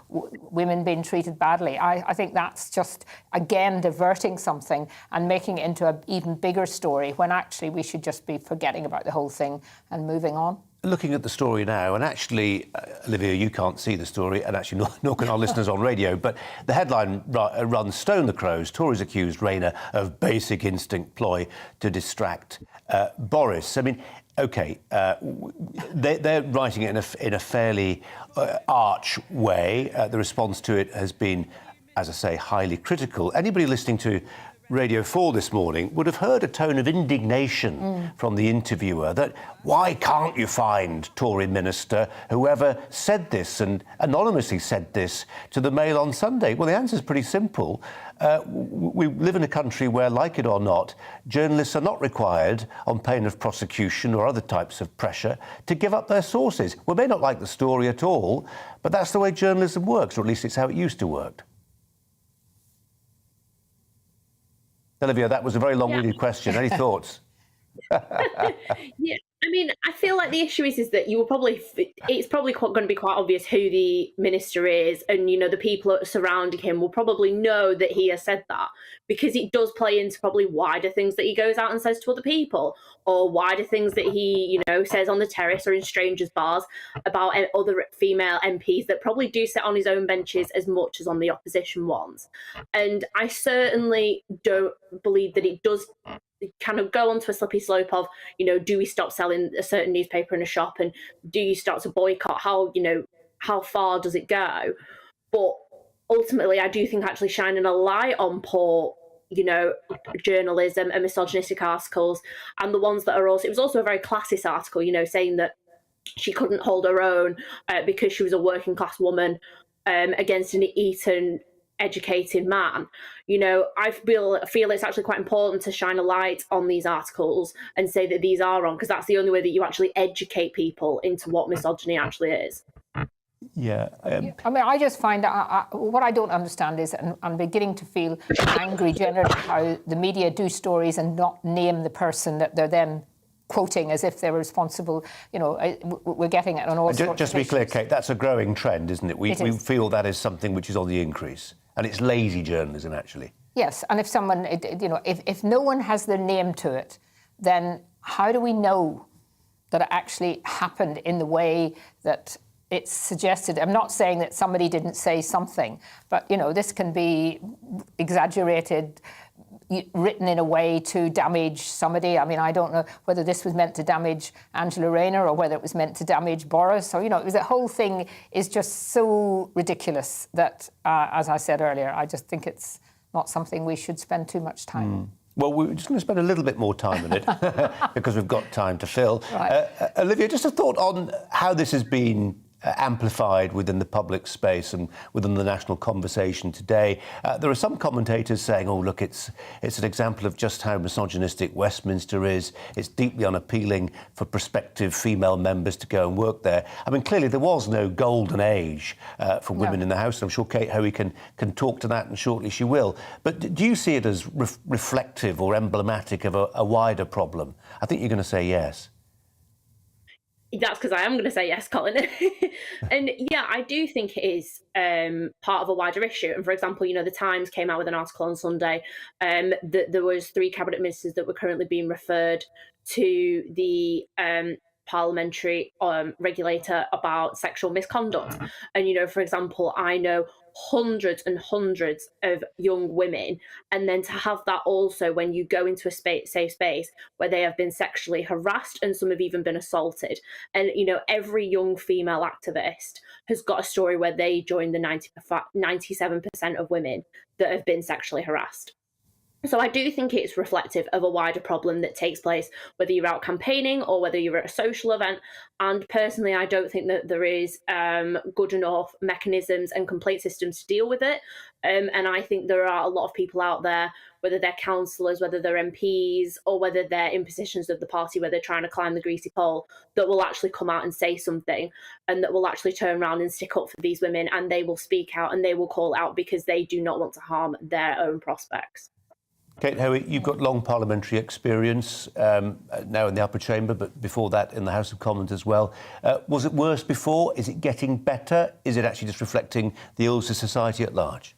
women being treated badly, I think that's just, again, diverting something and making it into an even bigger story when actually we should just be forgetting about the whole thing and moving on. Looking at the story now, and actually, Olivia, you can't see the story, and actually nor can our listeners on radio, but the headline runs, Stone the Crows, Tories accused Rayner of basic instinct ploy to distract Boris. I mean, OK, they're writing it in a fairly arch way. The response to it has been, as I say, highly critical. Anybody listening to Radio 4 this morning would have heard a tone of indignation from the interviewer that why can't you find Tory minister whoever said this and anonymously said this to the Mail on Sunday? Well, the answer is pretty simple. We live in a country where, like it or not, journalists are not required, on pain of prosecution or other types of pressure, to give up their sources. We may not like the story at all, but that's the way journalism works, or at least it's how it used to work. Olivia, that was a very long-winded question. Any thoughts? Yeah, I mean, I feel like the issue is that it's probably going to be quite obvious who the minister is, and the people surrounding him will probably know that he has said that, because it does play into probably wider things that he goes out and says to other people, or wider things that he says on the terrace or in strangers' bars about other female MPs that probably do sit on his own benches as much as on the opposition ones. And I certainly don't believe that it does kind of go onto a slippery slope of, do we stop selling a certain newspaper in a shop, and do you start to boycott? How far does it go? But ultimately, I do think actually shining a light on poor, journalism and misogynistic articles, and the ones that are also, it was also a very classist article, saying that she couldn't hold her own because she was a working class woman against an Eton educated man. I feel it's actually quite important to shine a light on these articles and say that these are wrong, because that's the only way that you actually educate people into what misogyny actually is. Yeah. I mean, I just find that what I don't understand is, and I'm beginning to feel angry generally, how the media do stories and not name the person that they're then quoting as if they're responsible. We're getting it on all sorts. Just to be clear, Kate, that's a growing trend, isn't it? We feel that is something which is on the increase, and it's lazy journalism, actually. Yes, and if someone, if no one has their name to it, then how do we know that it actually happened in the way that it's suggested? I'm not saying that somebody didn't say something, but, this can be exaggerated, written in a way to damage somebody. I mean, I don't know whether this was meant to damage Angela Rayner or whether it was meant to damage Boris. So, the whole thing is just so ridiculous that, as I said earlier, I just think it's not something we should spend too much time on. Well, we're just going to spend a little bit more time on it because we've got time to fill. Right. Olivia, just a thought on how this has been amplified within the public space and within the national conversation today. There are some commentators saying, oh, look, it's an example of just how misogynistic Westminster is. It's deeply unappealing for prospective female members to go and work there. I mean, clearly there was no golden age for women in the House. I'm sure Kate Hoey can talk to that, and shortly she will. But do you see it as reflective or emblematic of a wider problem? I think you're going to say yes. That's because I am going to say yes, Colin. And yeah, I do think it is part of a wider issue. And for example, the Times came out with an article on Sunday that there was 3 cabinet ministers that were currently being referred to the parliamentary regulator about sexual misconduct. And, for example, I know hundreds and hundreds of young women, and then to have that also when you go into a safe space where they have been sexually harassed and some have even been assaulted. And every young female activist has got a story where they join the 97% of women that have been sexually harassed. So I do think it's reflective of a wider problem that takes place, whether you're out campaigning or whether you're at a social event. And personally, I don't think that there is good enough mechanisms and complaint systems to deal with it. And I think there are a lot of people out there, whether they're councillors, whether they're MPs, or whether they're in positions of the party where they're trying to climb the greasy pole, that will actually come out and say something, and that will actually turn around and stick up for these women, and they will speak out and they will call out because they do not want to harm their own prospects. Kate Hoey, you've got long parliamentary experience now in the upper chamber, but before that in the House of Commons as well. Was it worse before? Is it getting better? Is it actually just reflecting the ills of society at large?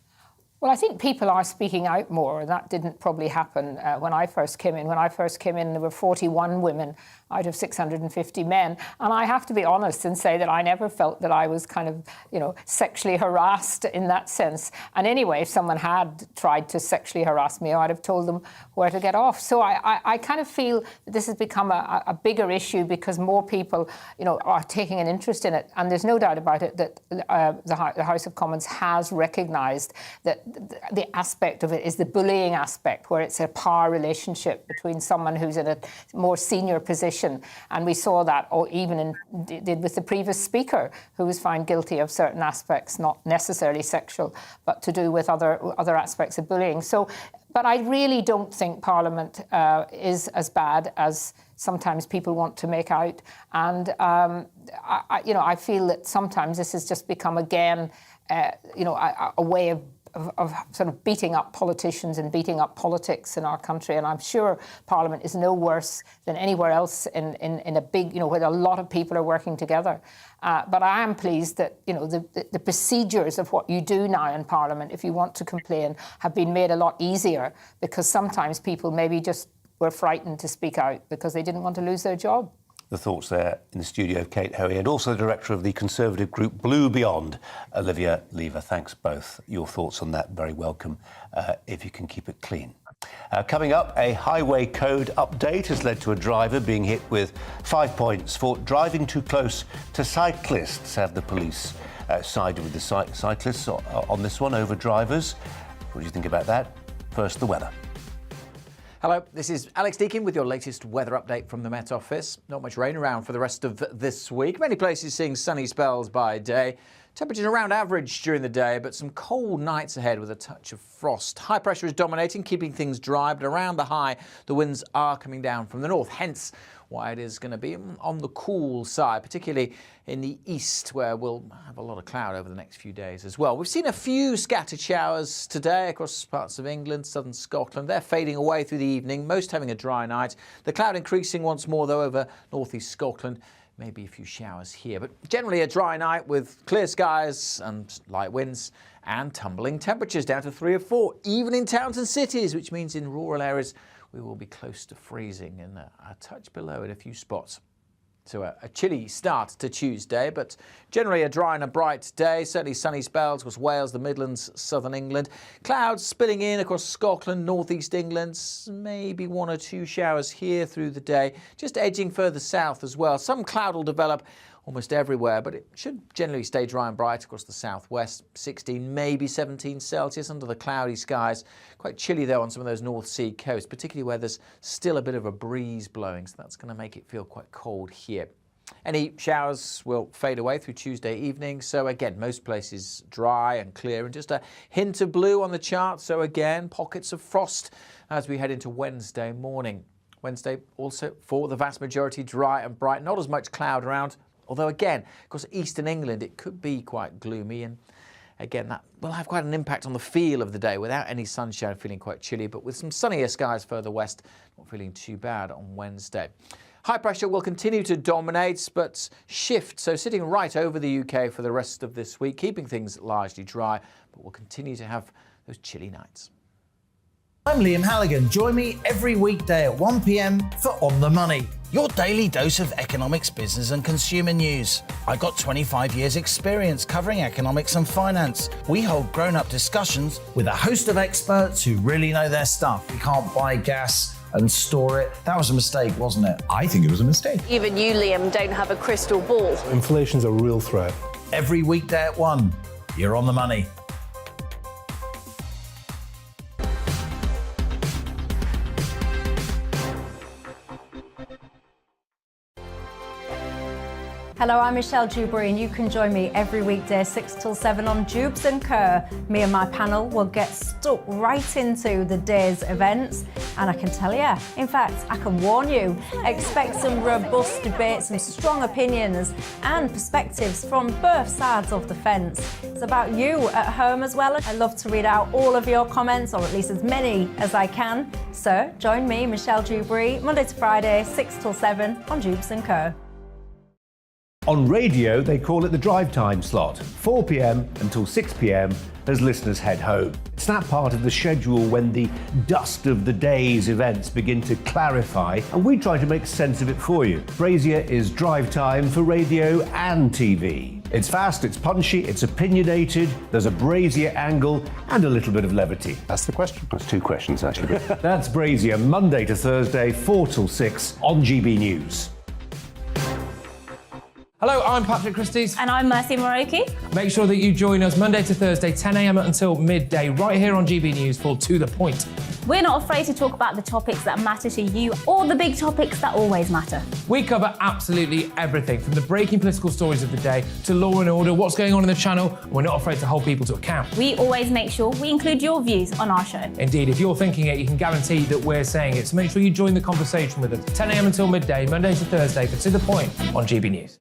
Well, I think people are speaking out more. That didn't probably happen when I first came in. When I first came in, there were 41 women out of 650 men. And I have to be honest and say that I never felt that I was kind of, sexually harassed in that sense. And anyway, if someone had tried to sexually harass me, I'd have told them where to get off. So I kind of feel that this has become a bigger issue because more people, are taking an interest in it. And there's no doubt about it that the House of Commons has recognised that the aspect of it is the bullying aspect, where it's a power relationship between someone who's in a more senior position. And we saw that, or even did with the previous speaker, who was found guilty of certain aspects, not necessarily sexual, but to do with other aspects of bullying. So, but I really don't think Parliament is as bad as sometimes people want to make out. And, I feel that sometimes this has just become, again, a way of sort of beating up politicians and beating up politics in our country. And I'm sure Parliament is no worse than anywhere else in a big, where a lot of people are working together. But I am pleased that, the procedures of what you do now in Parliament, if you want to complain, have been made a lot easier, because sometimes people maybe just were frightened to speak out because they didn't want to lose their job. The thoughts there in the studio, Kate Hoey, and also the director of the Conservative group Blue Beyond, Olivia Lever. Thanks both. Your thoughts on that, very welcome, if you can keep it clean. Coming up, a highway code update has led to a driver being hit with 5 points for driving too close to cyclists. Have the police sided with the cyclists on this one over drivers? What do you think about that? First, the weather. Hello, this is Alex Deakin with your latest weather update from the Met Office. Not much rain around for the rest of this week. Many places seeing sunny spells by day. Temperatures around average during the day, but some cold nights ahead with a touch of frost. High pressure is dominating, keeping things dry, but around the high, the winds are coming down from the north. Hence why it is going to be on the cool side, particularly in the east, where we'll have a lot of cloud over the next few days as well. We've seen a few scattered showers today across parts of England, southern Scotland. They're fading away through the evening, most having a dry night. The cloud increasing once more, though, over northeast Scotland. Maybe a few showers here, but generally a dry night with clear skies and light winds and tumbling temperatures down to 3 or 4, even in towns and cities, which means in rural areas we will be close to freezing and a touch below in a few spots. So a chilly start to Tuesday, but generally a dry and a bright day. Certainly sunny spells across Wales, the Midlands, southern England. Clouds spilling in across Scotland, northeast England. Maybe 1 or 2 showers here through the day. Just edging further south as well. Some cloud will develop almost everywhere, but it should generally stay dry and bright across the southwest. 16, maybe 17 Celsius under the cloudy skies. Quite chilly, though, on some of those North Sea coasts, particularly where there's still a bit of a breeze blowing, so that's going to make it feel quite cold here. Any showers will fade away through Tuesday evening, so again, most places dry and clear, and just a hint of blue on the chart, so again, pockets of frost as we head into Wednesday morning. Wednesday also, for the vast majority, dry and bright, not as much cloud around. Although again, of course, eastern England, it could be quite gloomy, and again, that will have quite an impact on the feel of the day. Without any sunshine, feeling quite chilly, but with some sunnier skies further west, not feeling too bad on Wednesday. High pressure will continue to dominate, but shift, so sitting right over the UK for the rest of this week, keeping things largely dry, but we'll continue to have those chilly nights. I'm Liam Halligan. Join me every weekday at 1 p.m. for On the Money, your daily dose of economics, business and consumer news. I've got 25 years experience covering economics and finance. We hold grown-up discussions with a host of experts who really know their stuff. We can't buy gas and store it. That was a mistake, wasn't it? I think it was a mistake. Even you, Liam, don't have a crystal ball. Inflation's a real threat. Every weekday at 1, you're On the Money. Hello, I'm Michelle Dewberry, and you can join me every weekday 6 till 7 on Jubes and Kerr. Me and my panel will get stuck right into the day's events, and I can tell you, in fact, I can warn you, expect some robust debates, some strong opinions and perspectives from both sides of the fence. It's about you at home as well. I love to read out all of your comments, or at least as many as I can. So join me, Michelle Dewberry, Monday to Friday, 6 till 7 on Jubes and Kerr. On radio, they call it the drive time slot, 4 p.m. until 6 p.m. as listeners head home. It's that part of the schedule when the dust of the day's events begin to clarify, and we try to make sense of it for you. Brazier is drive time for radio and TV. It's fast, it's punchy, it's opinionated, there's a Brazier angle and a little bit of levity. That's the question. That's 2 questions, actually. That's Brazier, Monday to Thursday, 4 till 6 on GB News. Hello, I'm Patrick Christie's. And I'm Mercy Moroki. Make sure that you join us Monday to Thursday, 10 a.m. until midday, right here on GB News for To The Point. We're not afraid to talk about the topics that matter to you, or the big topics that always matter. We cover absolutely everything, from the breaking political stories of the day to law and order, what's going on in the channel. We're not afraid to hold people to account. We always make sure we include your views on our show. Indeed, if you're thinking it, you can guarantee that we're saying it. So make sure you join the conversation with us, 10 a.m. until midday, Monday to Thursday, for To The Point on GB News.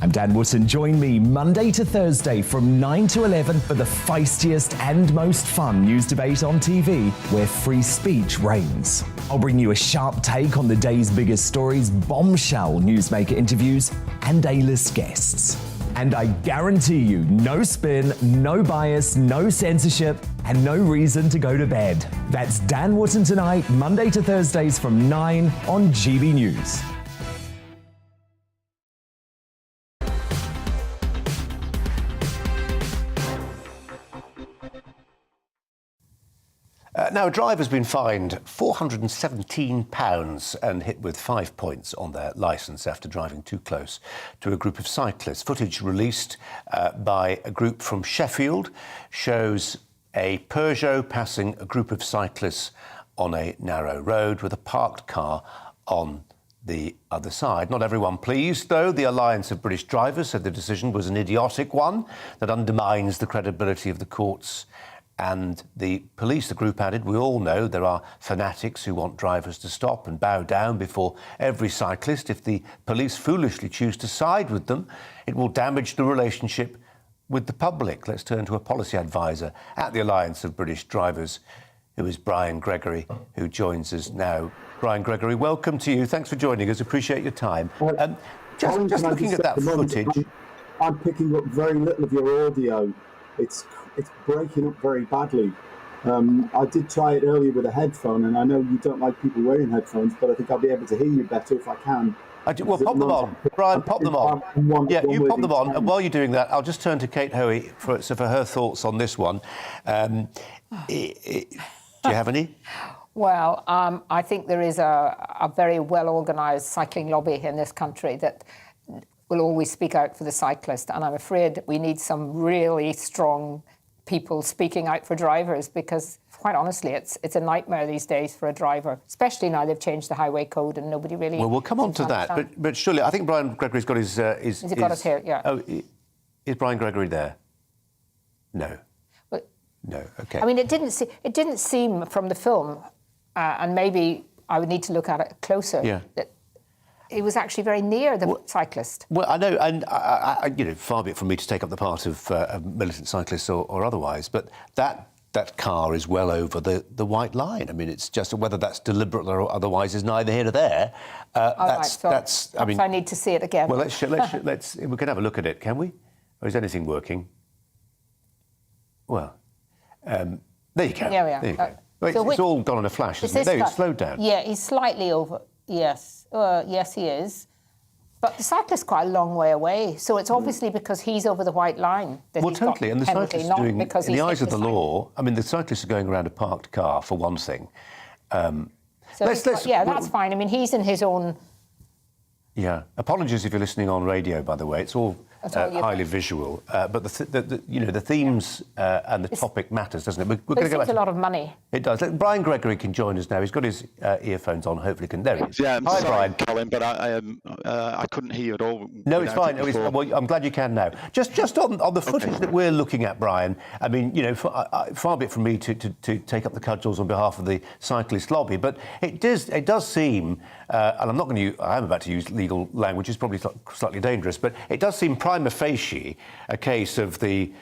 I'm Dan Wootton. Join me Monday to Thursday from 9 to 11 for the feistiest and most fun news debate on TV, where free speech reigns. I'll bring you a sharp take on the day's biggest stories, bombshell newsmaker interviews, and A-list guests. And I guarantee you, no spin, no bias, no censorship, and no reason to go to bed. That's Dan Wootton Tonight, Monday to Thursdays from 9 on GB News. Now, a driver's been fined £417 and hit with 5 points on their licence after driving too close to a group of cyclists. Footage released by a group from Sheffield shows a Peugeot passing a group of cyclists on a narrow road with a parked car on the other side. Not everyone pleased, though. The Alliance of British Drivers said the decision was an idiotic one that undermines the credibility of the courts and the police. The group added, we all know there are fanatics who want drivers to stop and bow down before every cyclist. If the police foolishly choose to side with them, it will damage the relationship with the public. Let's turn to a policy advisor at the Alliance of British Drivers, who is Brian Gregory, who joins us now. Brian Gregory, welcome to you. Thanks for joining us. Appreciate your time. Just looking at that footage. I'm picking up very little of your audio. It's breaking up very badly. I did try it earlier with a headphone, and I know you don't like people wearing headphones, but I think I'll be able to hear you better if I can. Well, pop them on. Brian, pop them on. You pop them on. And while you're doing that, I'll just turn to Kate Hoey for her thoughts on this one. Do you have any? Well, I think there is a very well-organised cycling lobby in this country that will always speak out for the cyclist, and I'm afraid we need some really strong people speaking out for drivers, because quite honestly it's a nightmare these days for a driver, especially now they've changed the highway code and nobody really... Well, we'll come on to that, but surely I think Brian Gregory's got his... Has he got us here? Yeah. Oh, is Brian Gregory there? No. But, no, OK. I mean, it didn't seem from the film, and maybe I would need to look at it closer, that he was actually very near the cyclist. Well, I know, and far be it from me to take up the part of militant cyclists or otherwise, but that car is well over the white line. I mean, it's just whether that's deliberate or otherwise is neither here nor there. I mean, I need to see it again. Well, let's we can have a look at it, can we? Or is anything working? Well, there you go. There we are. There you go. Well, it's all gone in a flash, isn't it? No, it's slowed down. Yeah, he's slightly over. Yes, yes, he is. But the cyclist's quite a long way away, so it's obviously because he's over the white line that well, he's totally, got and the penalty, cyclist not doing, because in the eyes of the cycling. law, I mean, the cyclists are going around a parked car, for one thing. That's fine. I mean, he's in his own... Yeah. Apologies if you're listening on radio, by the way. It's all highly visual. But the themes and the topic matters, doesn't it? We're going to go back. It's a lot of money. It does. Brian Gregory can join us now. He's got his earphones on. Hopefully, there he is. Yeah, I'm Hi, sorry, Brian. Colin, but I couldn't hear you at all. No, it's fine. Well, I'm glad you can now. Just on the footage that we're looking at, Brian. I mean, far be it from me to take up the cudgels on behalf of the cyclist lobby, but it does seem, and I am about to use legal language. It's probably slightly dangerous, but it does seem prima facie a case of the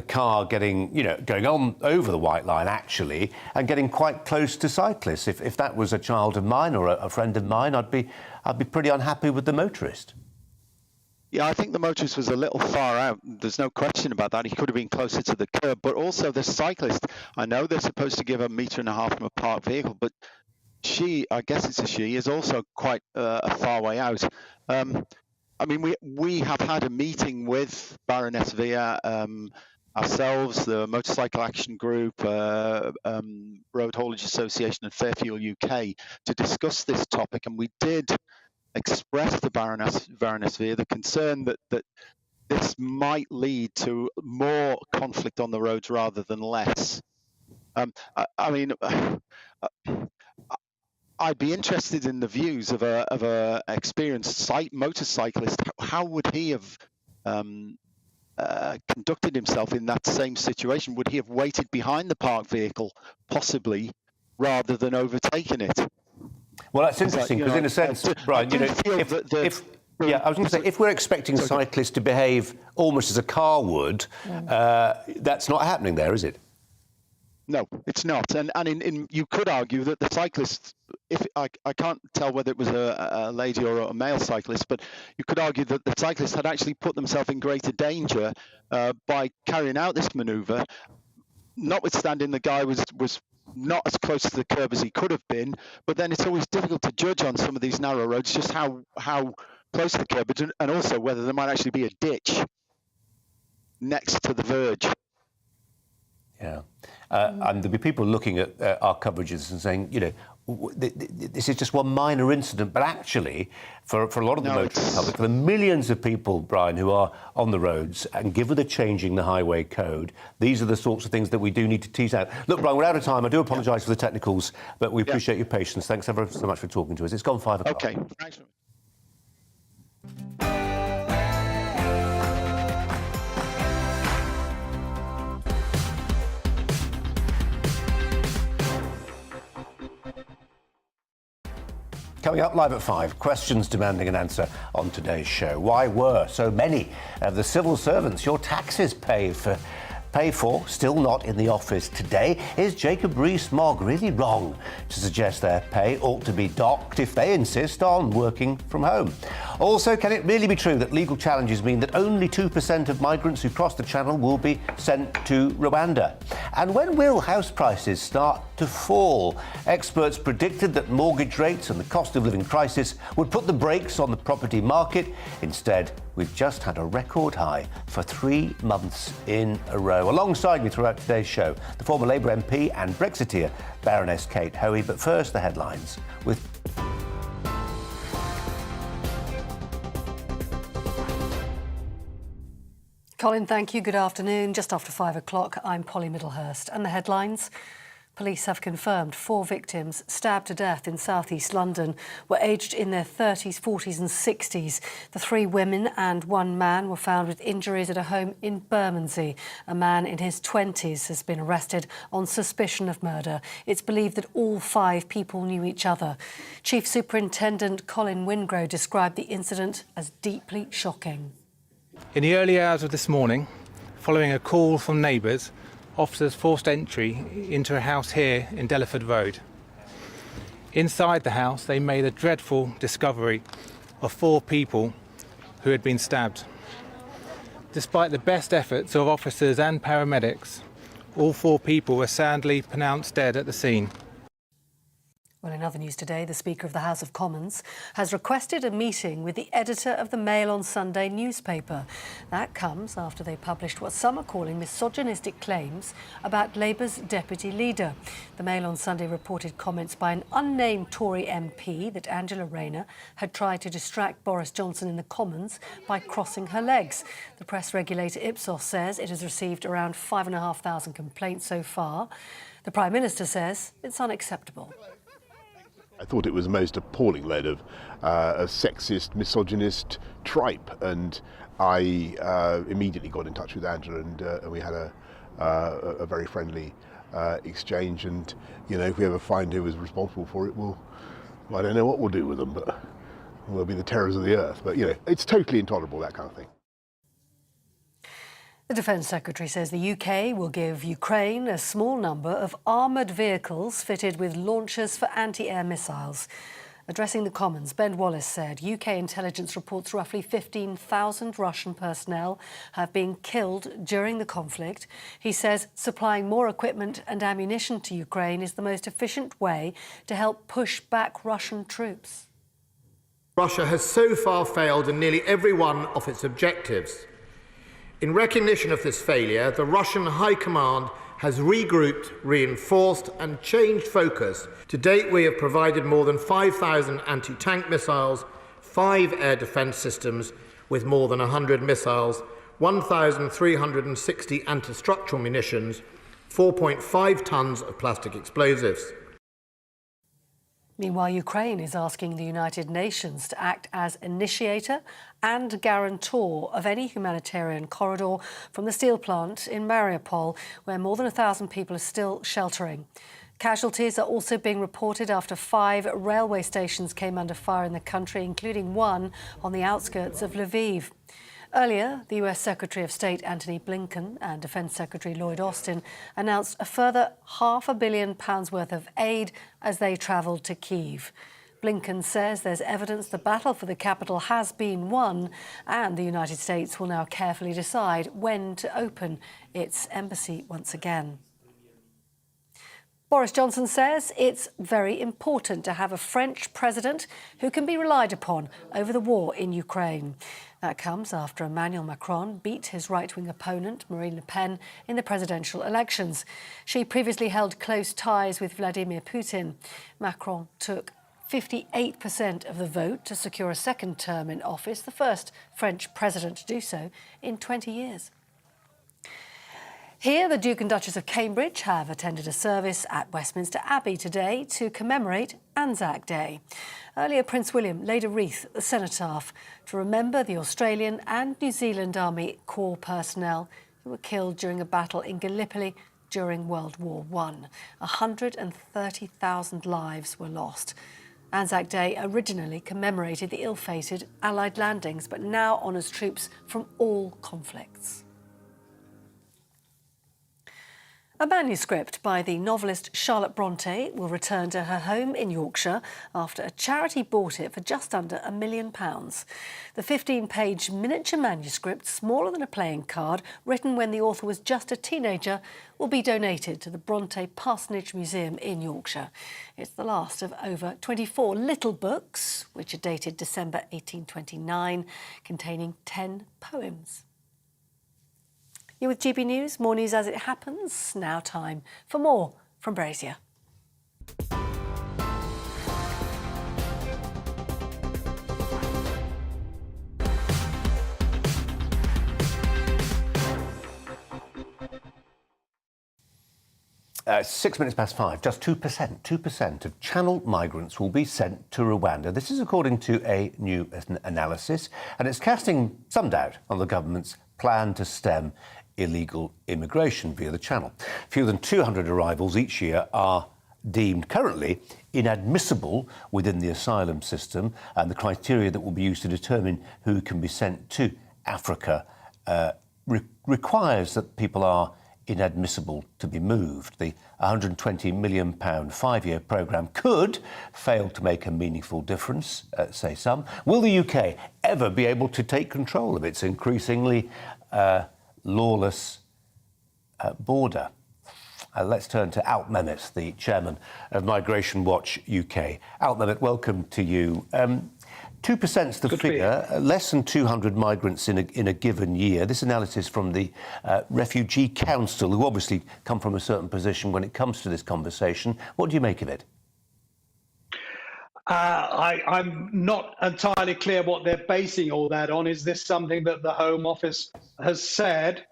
car getting, going on over the white line actually, and getting quite close to cyclists. If that was a child of mine or a friend of mine, I'd be pretty unhappy with the motorist. Yeah, I think the motorist was a little far out. There's no question about that. He could have been closer to the curb, but also the cyclist. I know they're supposed to give 1.5 meters from a parked vehicle, but she, I guess it's a she, is also quite a far way out. I mean, we have had a meeting with Baroness Via, ourselves, the Motorcycle Action Group, Road Haulage Association and Fairfuel UK to discuss this topic, and we did express to Baroness Via the concern that this might lead to more conflict on the roads rather than less. I mean, I'd be interested in the views of a experienced motorcyclist. How would he have conducted himself in that same situation? Would he have waited behind the parked vehicle, possibly, rather than overtaking it? Well, that's interesting because, in a sense, Brian, Yeah, I was going to say, if we're expecting cyclists to behave almost as a car would, that's not happening there, is it? No, it's not. And you could argue that the cyclists, if I can't tell whether it was a lady or a male cyclist, but you could argue that the cyclists had actually put themselves in greater danger by carrying out this manoeuvre, notwithstanding the guy was not as close to the curb as he could have been. But then it's always difficult to judge on some of these narrow roads just how close to the curb, and also whether there might actually be a ditch next to the verge. Yeah. And there'll be people looking at our coverages and saying, you know, this is just one minor incident, but actually, for a lot of the motoring public, for the millions of people, Brian, who are on the roads, and given the changing the highway code, these are the sorts of things that we do need to tease out. Look, Brian, we're out of time. I do apologise for the technicals, but we appreciate your patience. Thanks ever so much for talking to us. It's gone 5 o'clock. OK, thanks. Coming up live at 5, questions demanding an answer on today's show. Why were so many of the civil servants your taxes pay for still not in the office today? Is Jacob Rees-Mogg really wrong to suggest their pay ought to be docked if they insist on working from home? Also, can it really be true that legal challenges mean that only 2% of migrants who cross the Channel will be sent to Rwanda? And when will house prices start to fall? Experts predicted that mortgage rates and the cost of living crisis would put the brakes on the property market. Instead, we've just had a record high for 3 months in a row. Alongside me throughout today's show, the former Labour MP and Brexiteer, Baroness Kate Hoey. But first, the headlines with... Colin, thank you. Good afternoon. Just after 5 o'clock, I'm Polly Middlehurst. And the headlines? Police have confirmed 4 victims stabbed to death in southeast London were aged in their 30s, 40s and 60s. The 3 women and 1 man were found with injuries at a home in Bermondsey. A man in his 20s has been arrested on suspicion of murder. It's believed that all 5 people knew each other. Chief Superintendent Colin Wingrove described the incident as deeply shocking. In the early hours of this morning, following a call from neighbours, officers forced entry into a house here in Delaford Road. Inside the house, they made a dreadful discovery of 4 people who had been stabbed. Despite the best efforts of officers and paramedics, all 4 people were sadly pronounced dead at the scene. Well, in other news today, the Speaker of the House of Commons has requested a meeting with the editor of the Mail on Sunday newspaper. That comes after they published what some are calling misogynistic claims about Labour's deputy leader. The Mail on Sunday reported comments by an unnamed Tory MP that Angela Rayner had tried to distract Boris Johnson in the Commons by crossing her legs. The press regulator Ipsos says it has received around 5,500 complaints so far. The Prime Minister says it's unacceptable. I thought it was the most appalling load of a sexist, misogynist tripe, and I immediately got in touch with Angela, and we had a very friendly exchange. And you know, if we ever find who was responsible for it, well, I don't know what we'll do with them, but we'll be the terrors of the earth. But you know, it's totally intolerable, that kind of thing. The Defence Secretary says the UK will give Ukraine a small number of armoured vehicles fitted with launchers for anti-air missiles. Addressing the Commons, Ben Wallace said UK intelligence reports roughly 15,000 Russian personnel have been killed during the conflict. He says supplying more equipment and ammunition to Ukraine is the most efficient way to help push back Russian troops. Russia has so far failed in nearly every one of its objectives. In recognition of this failure, the Russian High Command has regrouped, reinforced and changed focus. To date, we have provided more than 5,000 anti-tank missiles, 5 air defence systems with more than 100 missiles, 1,360 anti-structural munitions, 4.5 tonnes of plastic explosives. Meanwhile, Ukraine is asking the United Nations to act as initiator and guarantor of any humanitarian corridor from the steel plant in Mariupol, where more than 1,000 people are still sheltering. Casualties are also being reported after 5 railway stations came under fire in the country, including one on the outskirts of Lviv. Earlier, the US Secretary of State Antony Blinken and Defence Secretary Lloyd Austin announced a further £500 million worth of aid as they travelled to Kyiv. Blinken says there's evidence the battle for the capital has been won, and the United States will now carefully decide when to open its embassy once again. Boris Johnson says it's very important to have a French president who can be relied upon over the war in Ukraine. That comes after Emmanuel Macron beat his right-wing opponent, Marine Le Pen, in the presidential elections. She previously held close ties with Vladimir Putin. Macron took 58% of the vote to secure a second term in office, the first French president to do so in 20 years. Here, the Duke and Duchess of Cambridge have attended a service at Westminster Abbey today to commemorate Anzac Day. Earlier, Prince William laid a wreath at the cenotaph to remember the Australian and New Zealand Army Corps personnel who were killed during a battle in Gallipoli during World War I. 130,000 lives were lost. Anzac Day originally commemorated the ill-fated Allied landings, but now honours troops from all conflicts. A manuscript by the novelist Charlotte Brontë will return to her home in Yorkshire after a charity bought it for just under £1 million. The 15-page miniature manuscript, smaller than a playing card, written when the author was just a teenager, will be donated to the Brontë Parsonage Museum in Yorkshire. It's the last of over 24 little books, which are dated December 1829, containing 10 poems. You're with GB News, more news as it happens. Now time for more from Brazier. 6 minutes past 5, just 2% of channel migrants will be sent to Rwanda. This is according to a new analysis, and it's casting some doubt on the government's plan to stem illegal immigration via the channel. Fewer than 200 arrivals each year are deemed currently inadmissible within the asylum system, and the criteria that will be used to determine who can be sent to Africa requires that people are inadmissible to be moved. The £120 million 5-year programme could fail to make a meaningful difference, say some. Will the UK ever be able to take control of its increasingly lawless border? Let's turn to Alt Mehmet, the chairman of Migration Watch UK. Alt Mehmet, welcome to you. 2% is the figure, less than 200 migrants in a given year. This analysis from the Refugee Council, who obviously come from a certain position when it comes to this conversation. What do you make of it? I'm not entirely clear what they're basing all that on. Is this something that the Home Office has said?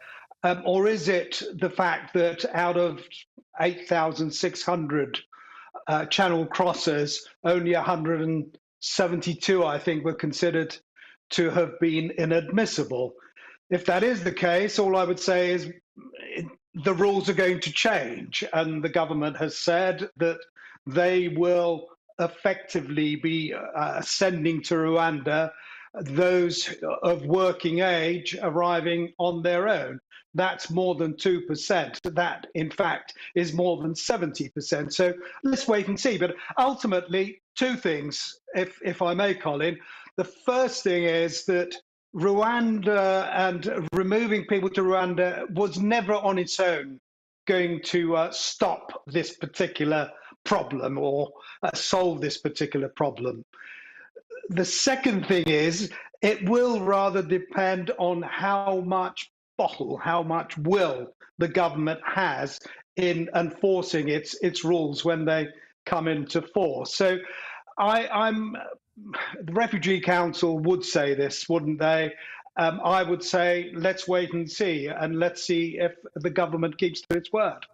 Or is it the fact that out of 8,600 channel crossers, only 172, I think, were considered to have been inadmissible? If that is the case, all I would say is the rules are going to change, and the government has said that they will effectively be sending to Rwanda those of working age arriving on their own. That's more than 2%. That, in fact, is more than 70%. So let's wait and see. But ultimately, two things, if I may, Colin. The first thing is that Rwanda and removing people to Rwanda was never on its own going to stop this particular problem or solve this particular problem. The second thing is it will rather depend on how much will the government has in enforcing its rules when they come into force. So the Refugee Council would say this, wouldn't they? I would say let's wait and see, and let's see if the government keeps to its word.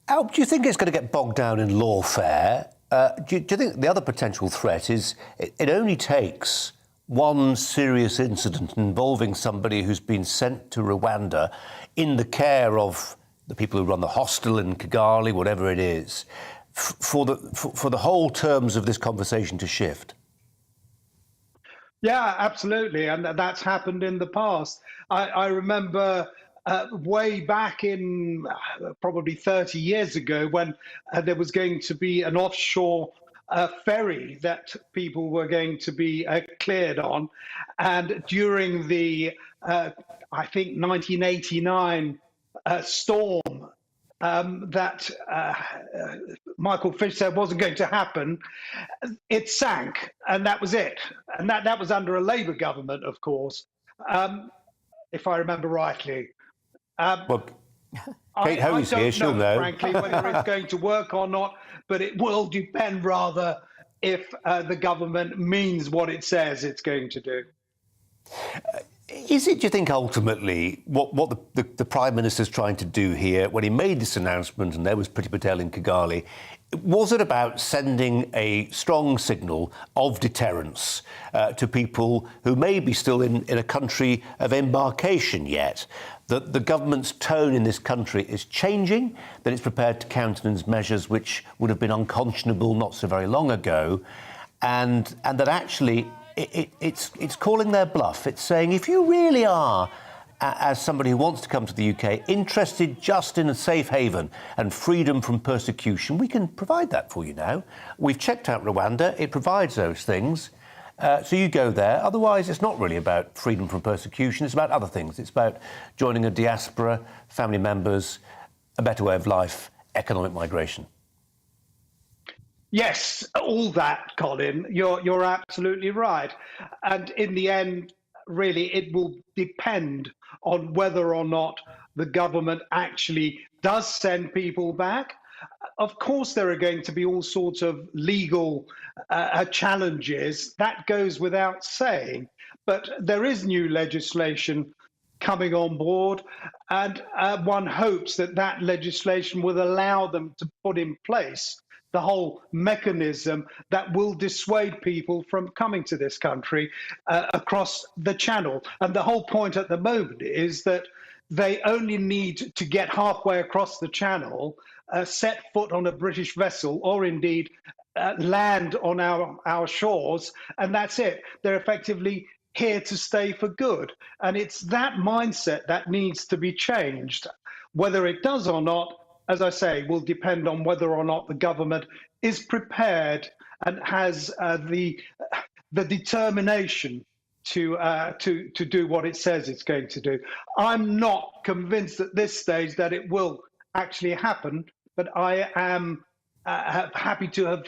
Al, do you think it's going to get bogged down in lawfare? Do you think the other potential threat is it only takes one serious incident involving somebody who's been sent to Rwanda in the care of the people who run the hostel in Kigali, whatever it is, for the whole terms of this conversation to shift? Yeah, absolutely. And that's happened in the past. I remember way back in probably 30 years ago when there was going to be an offshore ferry that people were going to be cleared on. And during the, I think, 1989 storm, that Michael Fish said wasn't going to happen, it sank, and that was it. And that was under a Labour government, of course, if I remember rightly. Well, Kate Hoey's here, she'll know. Frankly, whether it's going to work or not, but it will depend rather if the government means what it says it's going to do. Is it, do you think, ultimately, what the Prime Minister's trying to do here, when he made this announcement and there was Priti Patel in Kigali, was it about sending a strong signal of deterrence to people who may be still in a country of embarkation yet, that the government's tone in this country is changing, that it's prepared to countenance measures which would have been unconscionable not so very long ago, and that actually it's calling their bluff. It's saying, if you really are, as somebody who wants to come to the UK, interested just in a safe haven and freedom from persecution, we can provide that for you now. We've checked out Rwanda. It provides those things. So you go there. Otherwise, it's not really about freedom from persecution. It's about other things. It's about joining a diaspora, family members, a better way of life, economic migration. Yes, all that, Colin. You're absolutely right. And in the end, really, it will depend on whether or not the government actually does send people back. Of course, there are going to be all sorts of legal challenges. That goes without saying. But there is new legislation coming on board, and one hopes that that legislation will allow them to put in place the whole mechanism that will dissuade people from coming to this country across the channel. And the whole point at the moment is that they only need to get halfway across the channel, set foot on a British vessel, or indeed land on our shores, and that's it. They're effectively here to stay for good. And it's that mindset that needs to be changed. Whether it does or not, as I say, will depend on whether or not the government is prepared and has the determination to do what it says it's going to do. I'm not convinced at this stage that it will actually happen, but I am happy to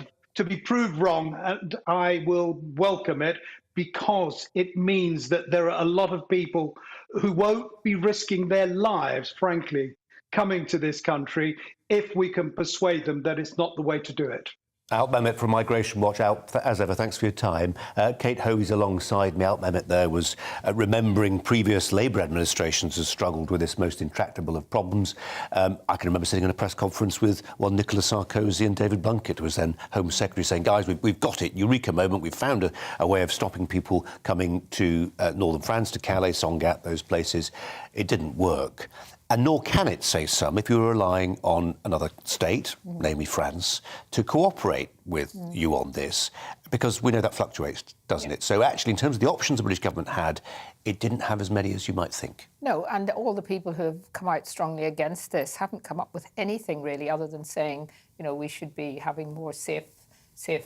be proved wrong, and I will welcome it, because it means that there are a lot of people who won't be risking their lives, frankly, coming to this country, if we can persuade them that it's not the way to do it. Alp Mehmet from Migration Watch. Alp, as ever, thanks for your time. Kate Hoey's alongside me. Alp Mehmet there was remembering previous Labour administrations has struggled with this most intractable of problems. I can remember sitting in a press conference with one Nicolas Sarkozy and David Blunkett, who was then Home Secretary, saying, guys, we've got it, eureka moment, we've found a way of stopping people coming to northern France, to Calais, Sangatte, those places. It didn't work. And nor can it, say some, if you're relying on another state, namely France, to cooperate with you on this, because we know that fluctuates, doesn't it? So actually, in terms of the options the British government had, it didn't have as many as you might think. No, and all the people who have come out strongly against this haven't come up with anything really other than saying, you know, we should be having more safe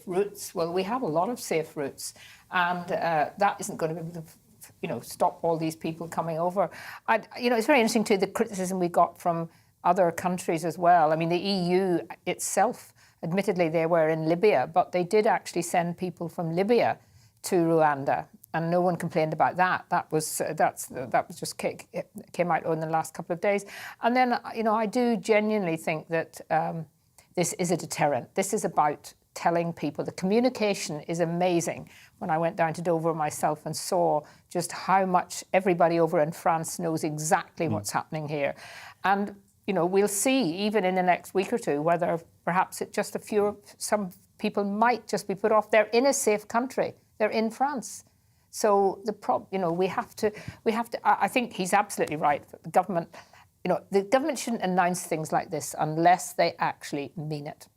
routes. Well, we have a lot of safe routes, and that isn't going to be able to stop all these people coming over. It's very interesting too, the criticism we got from other countries as well. I mean, the EU itself, admittedly, they were in Libya, but they did actually send people from Libya to Rwanda, and no one complained about that. That was just came out in the last couple of days. And then, I do genuinely think that this is a deterrent. This is about telling people. The communication is amazing. When I went down to Dover myself and saw just how much everybody over in France knows exactly what's happening here. And, we'll see, even in the next week or two, whether perhaps some people might just be put off. They're in a safe country. They're in France. So we have to, I think he's absolutely right. The government the government shouldn't announce things like this unless they actually mean it.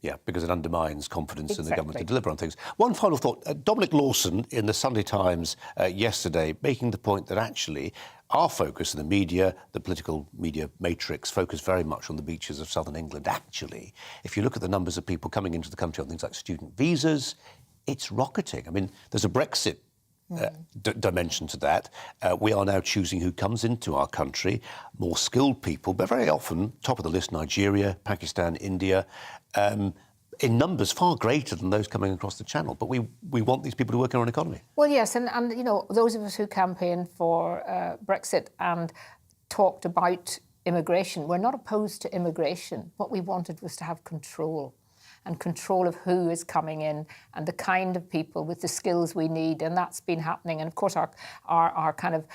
Yeah, because it undermines confidence in the government to deliver on things. One final thought. Dominic Lawson in the Sunday Times yesterday making the point that actually our focus in the media, the political media matrix, focused very much on the beaches of southern England. Actually, if you look at the numbers of people coming into the country on things like student visas, it's rocketing. I mean, there's a Brexit dimension to that. We are now choosing who comes into our country, more skilled people, but very often, top of the list, Nigeria, Pakistan, India, in numbers far greater than those coming across the Channel. But we want these people to work in our own economy. Well, yes, and those of us who campaigned for Brexit and talked about immigration, we're not opposed to immigration. What we wanted was to have control. And control of who is coming in and the kind of people with the skills we need. And that's been happening. And of course, our kind of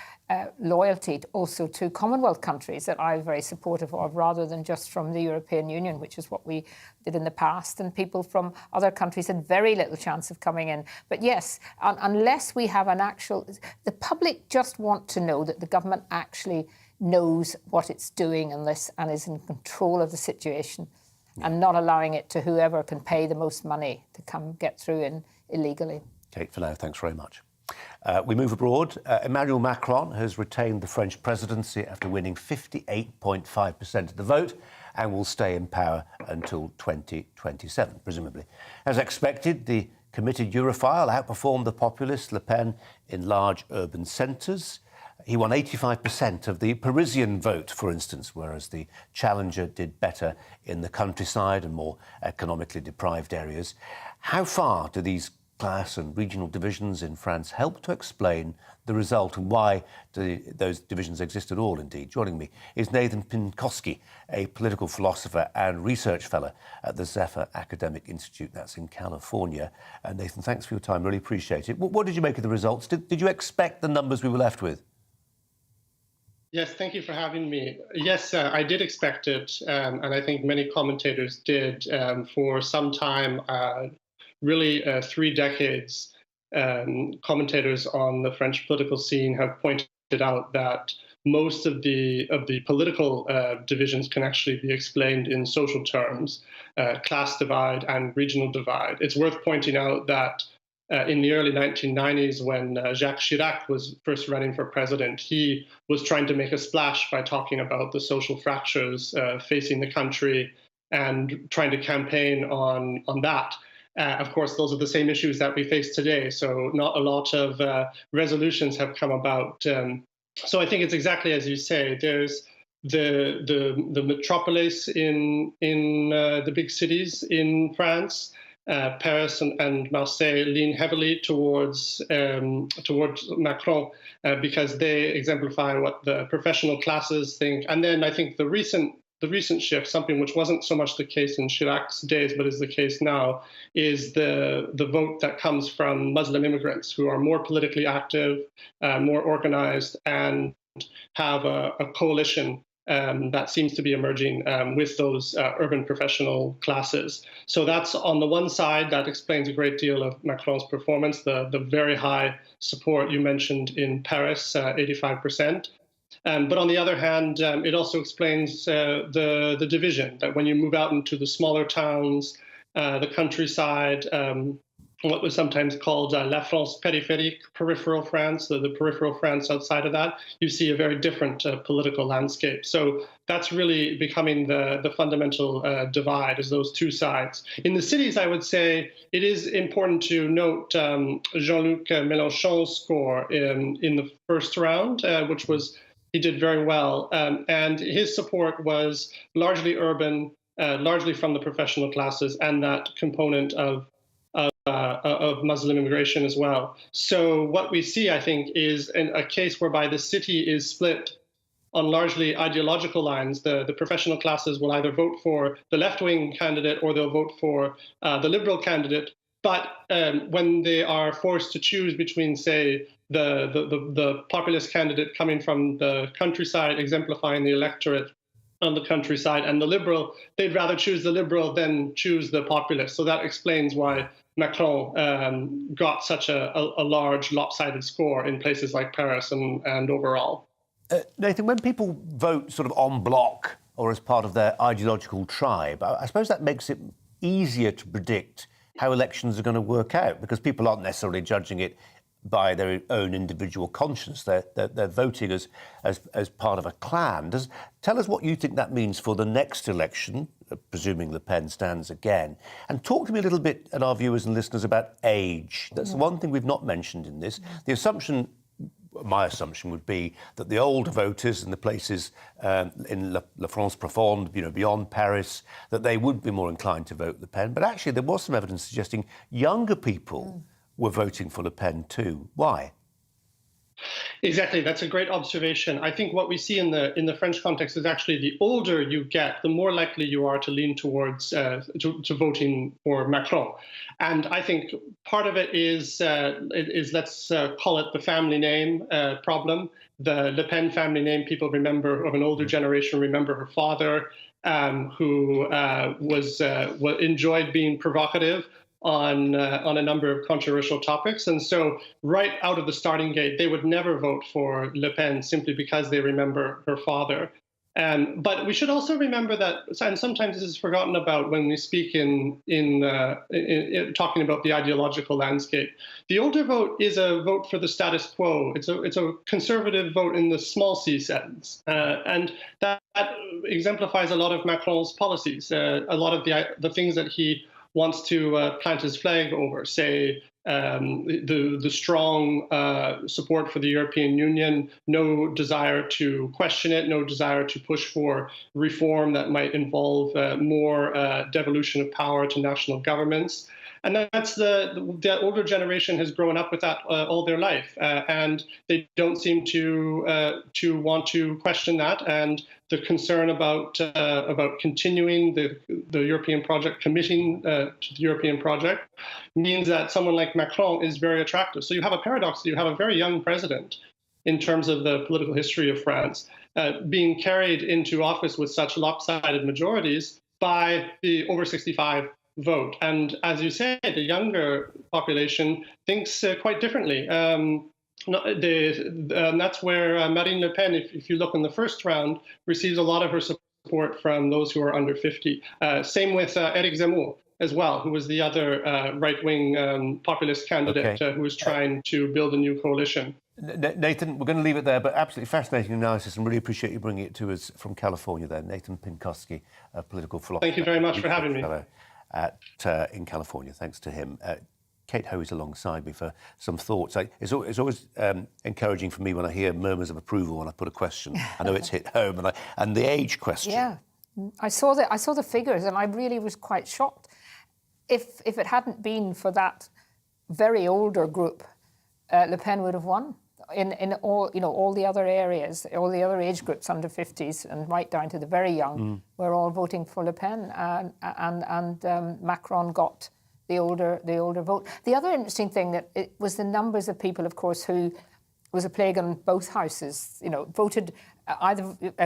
loyalty also to Commonwealth countries that I'm very supportive of, rather than just from the European Union, which is what we did in the past. And people from other countries had very little chance of coming in. But yes, unless we have the public just want to know that the government actually knows what it's doing in this and is in control of the situation. And not allowing it to whoever can pay the most money to come get through in illegally. Kate, for now, thanks very much. We move abroad. Emmanuel Macron has retained the French presidency after winning 58.5% of the vote and will stay in power until 2027, presumably. As expected, the committed Europhile outperformed the populist Le Pen in large urban centres. He won 85% of the Parisian vote, for instance, whereas the challenger did better in the countryside and more economically deprived areas. How far do these class and regional divisions in France help to explain the result, and why those divisions exist at all, indeed? Joining me is Nathan Pinkowski, a political philosopher and research fellow at the Zephyr Academic Institute, that's in California. Nathan, thanks for your time, really appreciate it. What did you make of the results? Did you expect the numbers we were left with? Yes, thank you for having me. Yes, I did expect it, and I think many commentators did. For some time, really 3 decades, commentators on the French political scene have pointed out that most of the political divisions can actually be explained in social terms, class divide and regional divide. It's worth pointing out that in the early 1990s, when Jacques Chirac was first running for president, he was trying to make a splash by talking about the social fractures facing the country and trying to campaign on that. Of course, those are the same issues that we face today, so not a lot of resolutions have come about. So I think it's exactly as you say. There's the metropolis in the big cities in France. Paris and Marseille lean heavily towards Macron because they exemplify what the professional classes think. And then I think the recent shift, something which wasn't so much the case in Chirac's days, but is the case now, is the vote that comes from Muslim immigrants who are more politically active, more organized, and have a coalition that seems to be emerging with those urban professional classes. So that's on the one side, that explains a great deal of Macron's performance, the very high support you mentioned in Paris, 85%. But on the other hand, it also explains the division, that when you move out into the smaller towns, the countryside, what was sometimes called La France périphérique, peripheral France, the peripheral France outside of that, you see a very different political landscape. So that's really becoming the fundamental divide, is those two sides. In the cities, I would say it is important to note Jean-Luc Mélenchon's score in the first round, which was, he did very well. And his support was largely urban, largely from the professional classes, and that component of Muslim immigration as well. So what we see, I think, is a case whereby the city is split on largely ideological lines. The professional classes will either vote for the left-wing candidate or they'll vote for the liberal candidate. But when they are forced to choose between, say, the populist candidate coming from the countryside, exemplifying the electorate on the countryside, and the liberal, they'd rather choose the liberal than choose the populist. So that explains why Macron got such a large lopsided score in places like Paris and overall. Nathan, when people vote sort of en bloc or as part of their ideological tribe, I suppose that makes it easier to predict how elections are going to work out, because people aren't necessarily judging it by their own individual conscience. They're voting as part of a clan. Tell us what you think that means for the next election, presuming Le Pen stands again. And talk to me a little bit, and our viewers and listeners, about age. That's the one thing we've not mentioned in this. The assumption, my assumption would be that the older voters in the places in La France Profonde, beyond Paris, that they would be more inclined to vote Le Pen. But actually, there was some evidence suggesting younger people were voting for Le Pen too. Why? Exactly, that's a great observation. I think what we see in the French context is actually the older you get, the more likely you are to lean towards to voting for Macron. And I think part of it is let's call it the family name problem. The Le Pen family name, people remember, of an older generation remember her father, who enjoyed being provocative on a number of controversial topics. And so right out of the starting gate, they would never vote for Le Pen simply because they remember her father. But we should also remember that, and sometimes this is forgotten about when we speak in talking about the ideological landscape. The older vote is a vote for the status quo. It's a conservative vote in the small c sense, and that exemplifies a lot of Macron's policies, a lot of the things that he wants to plant his flag over, say the strong support for the European Union, no desire to question it, no desire to push for reform that might involve more devolution of power to national governments. And that's the older generation has grown up with that all their life, and they don't seem to want to question that. And the concern about continuing the European project, committing to the European project, means that someone like Macron is very attractive. So you have a paradox. You have a very young president in terms of the political history of France being carried into office with such lopsided majorities by the over 65 vote. And as you say, the younger population thinks quite differently. That's where Marine Le Pen, if you look in the first round, receives a lot of her support from those who are under 50. Same with Éric Zemmour as well, who was the other right-wing populist candidate who was trying to build a new coalition. Nathan, we're going to leave it there, but absolutely fascinating analysis, and really appreciate you bringing it to us from California there. Nathan Pinkowski, a political philosopher. Thank you very much for having me. In California, thanks to him. Kate Hoey's alongside me for some thoughts. It's always encouraging for me when I hear murmurs of approval when I put a question. I know it's hit home, and the age question. Yeah, I saw the figures, and I really was quite shocked. If it hadn't been for that very older group, Le Pen would have won. In all the other areas, all the other age groups under 50s and right down to the very young, we're all voting for Le Pen, and Macron got the older vote. The other interesting thing that it was the numbers of people, of course, who was a plague on both houses. Voted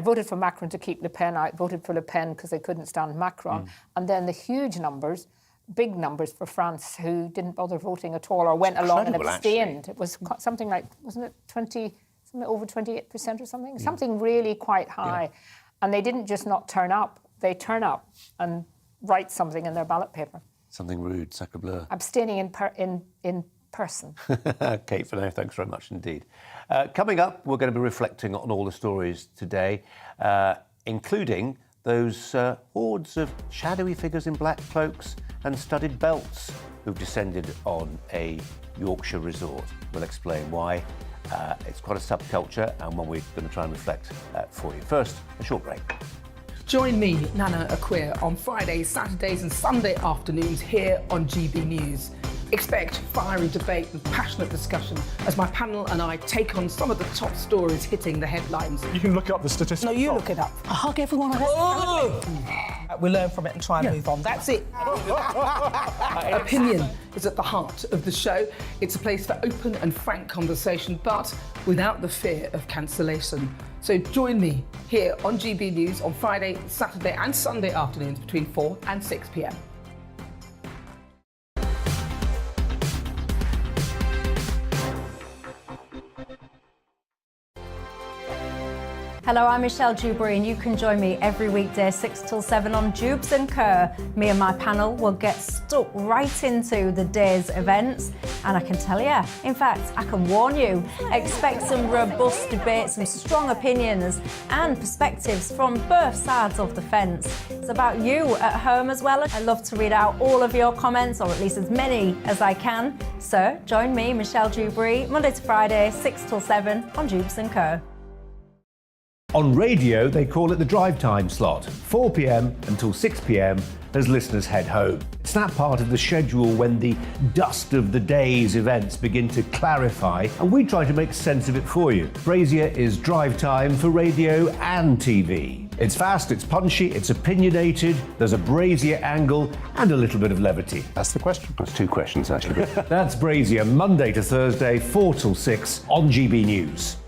voted for Macron to keep Le Pen out, voted for Le Pen because they couldn't stand Macron, and then the huge numbers. Big numbers for France who didn't bother voting at all or went along and abstained. Actually. It was something like, wasn't it something over 28% or something? Something really quite high. Yeah. And they didn't just not turn up, they turn up and write something in their ballot paper. Something rude, sacre bleu. Abstaining in person. Kate, for now, thanks very much indeed. Coming up, we're going to be reflecting on all the stories today, including those hordes of shadowy figures in black cloaks and studded belts who've descended on a Yorkshire resort. We'll explain why. It's quite a subculture and one we're going to try and reflect for you. First, a short break. Join me, Nana Akweer, on Fridays, Saturdays and Sunday afternoons here on GB News. Expect fiery debate and passionate discussion as my panel and I take on some of the top stories hitting the headlines. You can look up the statistics. No, you look it up. I hug everyone. We learn from it and try and move on. That's it. Opinion is at the heart of the show. It's a place for open and frank conversation, but without the fear of cancellation. So join me here on GB News on Friday, Saturday and Sunday afternoons between 4 and 6 p.m. Hello, I'm Michelle Dewberry, and you can join me every weekday 6 till 7 on Jubes and Kerr. Me and my panel will get stuck right into the day's events, and I can tell you, in fact, I can warn you, expect some robust debates, some strong opinions and perspectives from both sides of the fence. It's about you at home as well. I love to read out all of your comments, or at least as many as I can. So join me, Michelle Dewberry, Monday to Friday, 6 till 7 on Jubes and Kerr. On radio, they call it the drive time slot, 4 p.m. until 6 p.m. as listeners head home. It's that part of the schedule when the dust of the day's events begin to clarify, and we try to make sense of it for you. Brazier is drive time for radio and TV. It's fast, it's punchy, it's opinionated, there's a Brazier angle and a little bit of levity. That's the question. That's two questions, actually. That's Brazier, Monday to Thursday, 4 till 6 on GB News.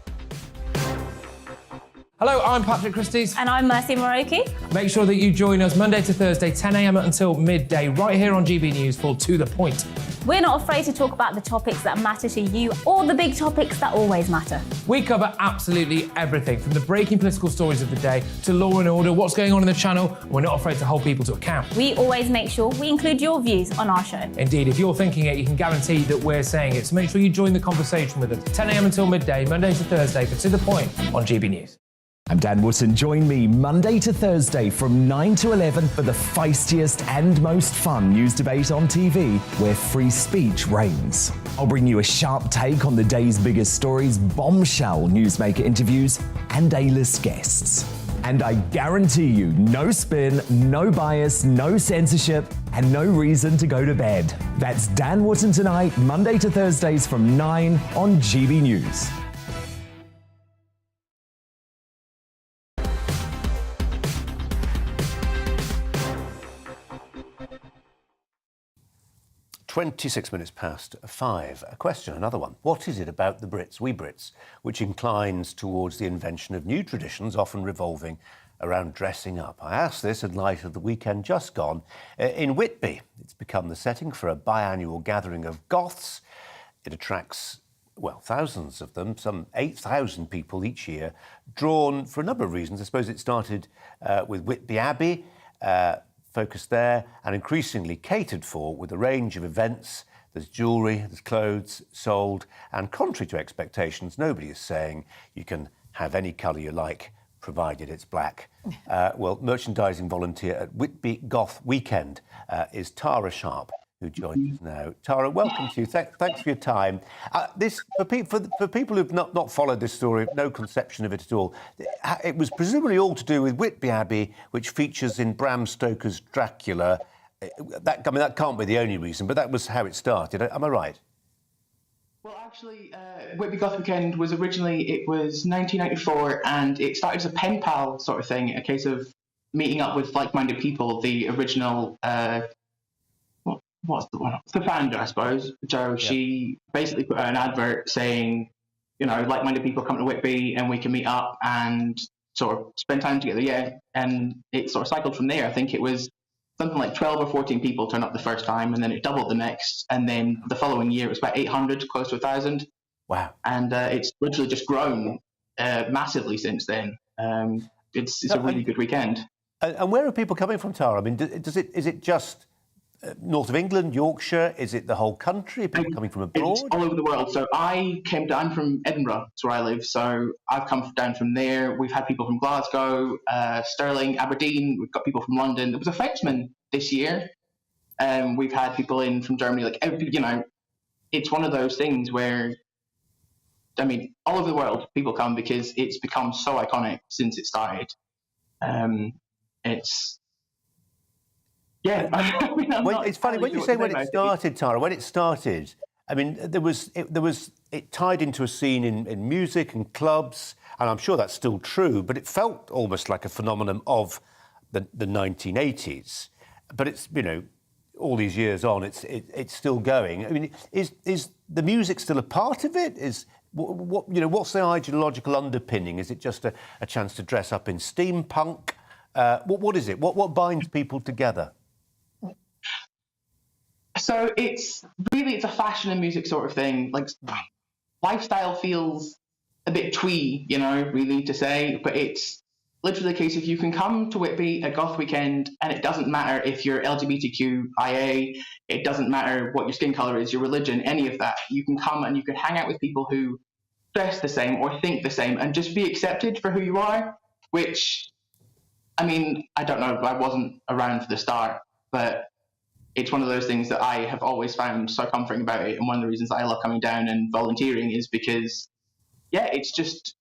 Hello, I'm Patrick Christie's. And I'm Mercy Moroki. Make sure that you join us Monday to Thursday, 10 a.m. until midday, right here on GB News for To The Point. We're not afraid to talk about the topics that matter to you or the big topics that always matter. We cover absolutely everything, from the breaking political stories of the day to law and order, what's going on in the channel. We're not afraid to hold people to account. We always make sure we include your views on our show. Indeed, if you're thinking it, you can guarantee that we're saying it. So make sure you join the conversation with us, 10 a.m. until midday, Monday to Thursday, for To The Point on GB News. I'm Dan Wootton. Join me Monday to Thursday from 9 to 11 for the feistiest and most fun news debate on TV, where free speech reigns. I'll bring you a sharp take on the day's biggest stories, bombshell newsmaker interviews, and A-list guests. And I guarantee you, no spin, no bias, no censorship, and no reason to go to bed. That's Dan Wootton tonight, Monday to Thursdays from 9 on GB News. "26 minutes past 5. A question, another one. What is it about the Brits, we Brits, which inclines towards the invention of new traditions, often revolving around dressing up? I ask this in light of the weekend just gone in Whitby. It's become the setting for a biannual gathering of goths. It attracts, well, thousands of them, some 8,000 people each year, drawn for a number of reasons. I suppose it started with Whitby Abbey, focused there, and increasingly catered for with a range of events. There's jewellery, there's clothes sold, and contrary to expectations, nobody is saying you can have any colour you like, provided it's black. Well, merchandising volunteer at Whitby Goth Weekend is Tara Sharp, who joins us now. Tara, welcome to you. Thanks for your time. This for people who've not followed this story, no conception of it at all. It was presumably all to do with Whitby Abbey, which features in Bram Stoker's Dracula. That can't be the only reason, but that was how it started. Am I right? Well, actually, Whitby Goth Weekend was originally, it was 1994, and it started as a pen pal sort of thing, a case of meeting up with like-minded people. The original what's the one? The founder, I suppose, Jo, she basically put out an advert saying, you know, like-minded people come to Whitby and we can meet up and sort of spend time together, yeah. And it sort of cycled from there. I think it was something like 12 or 14 people turned up the first time, and then it doubled the next. And then the following year, it was about 800, close to 1,000. Wow. And it's literally just grown massively since then. It's a really good weekend. And where are people coming from, Tara? I mean, is it just north of England, Yorkshire? Is it the whole country? People coming from abroad? It's all over the world. So I'm from Edinburgh, that's where I live. So I've come down from there. We've had people from Glasgow, Stirling, Aberdeen. We've got people from London. There was a Frenchman this year. We've had people in from Germany. Like, you know, it's one of those things where, I mean, all over the world people come because it's become so iconic since it started. Yeah, I mean, it's funny when you say when it started, Tara. When it started, I mean, it tied into a scene in music and clubs, and I'm sure that's still true. But it felt almost like a phenomenon of the 1980s. But it's, you know, all these years on, it's still going. I mean, is the music still a part of it? What's the ideological underpinning? Is it just a chance to dress up in steampunk? What is it? What binds people together? So it's a fashion and music sort of thing. Like, lifestyle feels a bit twee, you know, really to say, but it's literally the case if you can come to Whitby at Goth Weekend, and it doesn't matter if you're LGBTQIA, it doesn't matter what your skin colour is, your religion, any of that. You can come and you can hang out with people who dress the same or think the same and just be accepted for who you are, which, I mean, I don't know, I wasn't around for the start, but it's one of those things that I have always found so comforting about it. And one of the reasons I love coming down and volunteering is because, yeah, it's just,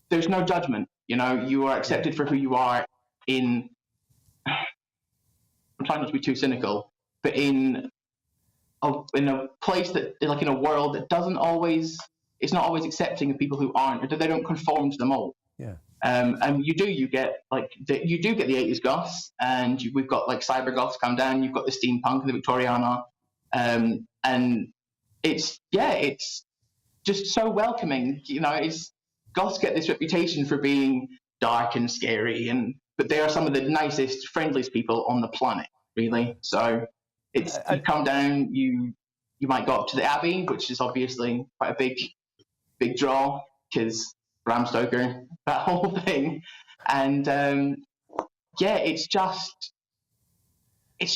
there's no judgment. You know, you are accepted for who you are in, I'm trying not to be too cynical, but in a place that, like in a world that doesn't always, it's not always accepting of people who aren't, or they don't conform to the mold. Yeah. And you do get the 80s goths, and we've got like cyber goths come down. You've got the steampunk, the Victoriana, and it's just so welcoming. You know, goths get this reputation for being dark and scary, but they are some of the nicest, friendliest people on the planet, really. So it's you come down, you might go up to the Abbey, which is obviously quite a big draw because Bram Stoker, that whole thing, and yeah, it's just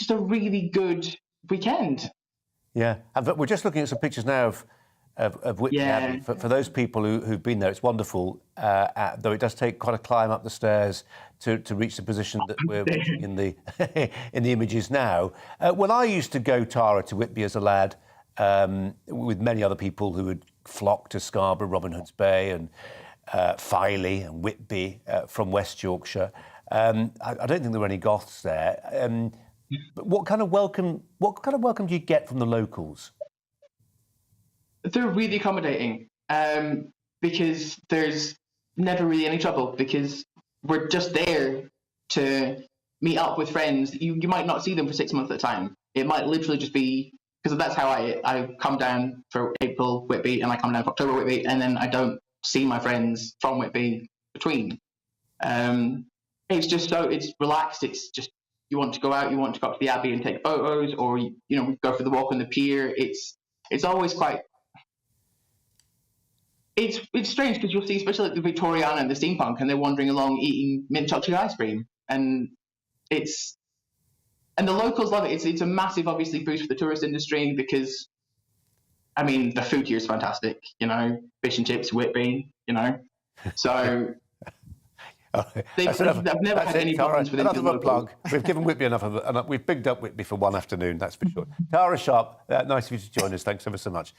a really good weekend. Yeah, and we're just looking at some pictures now of Whitby Abbey. For those people who've been there, it's wonderful, though it does take quite a climb up the stairs to reach the position that we're watching in the in the images now. When I used to go, Tara, to Whitby as a lad, with many other people who would flock to Scarborough, Robin Hood's Bay, and Filey and Whitby from West Yorkshire. I don't think there were any Goths there. But what kind of welcome do you get from the locals? They're really accommodating, because there's never really any trouble, because we're just there to meet up with friends. You might not see them for 6 months at a time. It might literally just be, because that's how I come down for April Whitby, and I come down for October Whitby, and then I don't see my friends from Whitby between. It's just it's relaxed. It's just, you want to go out, you want to go up to the Abbey and take photos, or go for the walk on the pier. It's always quite. It's strange because you'll see, especially like the Victoriana and the steampunk, and they're wandering along eating mint chocolate ice cream, and the locals love it. It's a massive, obviously, boost for the tourist industry because, I mean, the food here is fantastic. You know, fish and chips, Whitby. You know, so. I've never had any problems with another plug. We've given Whitby enough of it. We've bigged up Whitby for one afternoon, that's for sure. Tara Sharp, nice of you to join us. Thanks ever so much.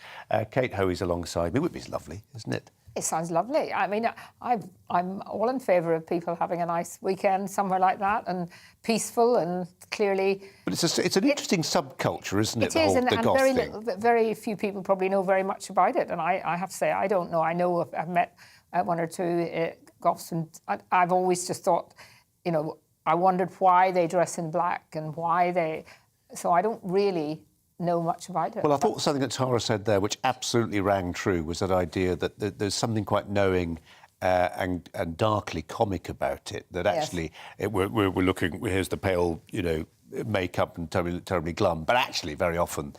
Kate Hoey's alongside me. Whitby's lovely, isn't it? It sounds lovely. I mean, I'm all in favour of people having a nice weekend somewhere like that, and peaceful and clearly. But it's an interesting subculture, isn't it? It is, and goth very few people probably know very much about it. And I have to say, I don't know. I know I've met one or two goths, and I've always just thought, I wondered why they dress in black and why they. So I don't really know much about it. Well, I thought something that Tara said there, which absolutely rang true, was that idea that there's something quite knowing and darkly comic about it. That actually, we're looking. Here's the pale, makeup and terribly glum, but actually, very often,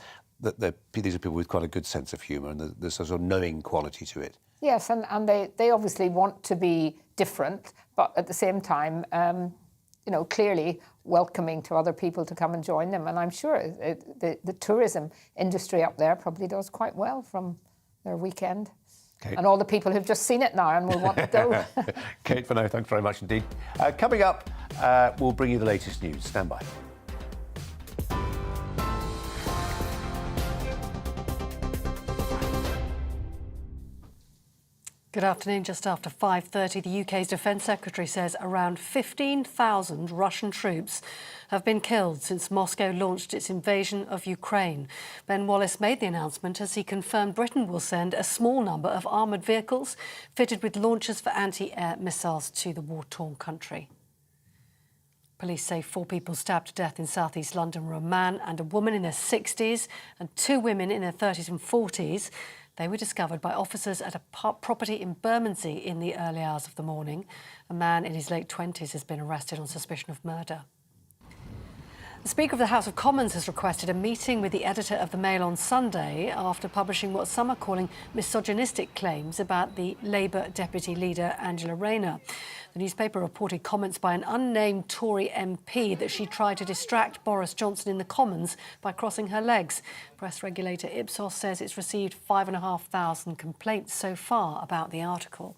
these are people with quite a good sense of humour, and there's a sort of knowing quality to it. Yes, and they obviously want to be different, but at the same time, clearly welcoming to other people to come and join them. And I'm sure the tourism industry up there probably does quite well from their weekend. Kate. And all the people who've just seen it now and will want to go. Kate Fano, thanks very much indeed. Coming up, we'll bring you the latest news. Stand by. Good afternoon. Just after 5:30, the UK's Defence Secretary says around 15,000 Russian troops have been killed since Moscow launched its invasion of Ukraine. Ben Wallace made the announcement as he confirmed Britain will send a small number of armoured vehicles fitted with launchers for anti-air missiles to the war-torn country. Police say 4 people stabbed to death in south-east London were a man and a woman in their 60s and 2 women in their 30s and 40s. They were discovered by officers at a property in Bermondsey in the early hours of the morning. A man in his late 20s has been arrested on suspicion of murder. The Speaker of the House of Commons has requested a meeting with the editor of the Mail on Sunday after publishing what some are calling misogynistic claims about the Labour Deputy Leader Angela Rayner. The newspaper reported comments by an unnamed Tory MP that she tried to distract Boris Johnson in the Commons by crossing her legs. Press regulator Ipsos says it's received 5,500 complaints so far about the article.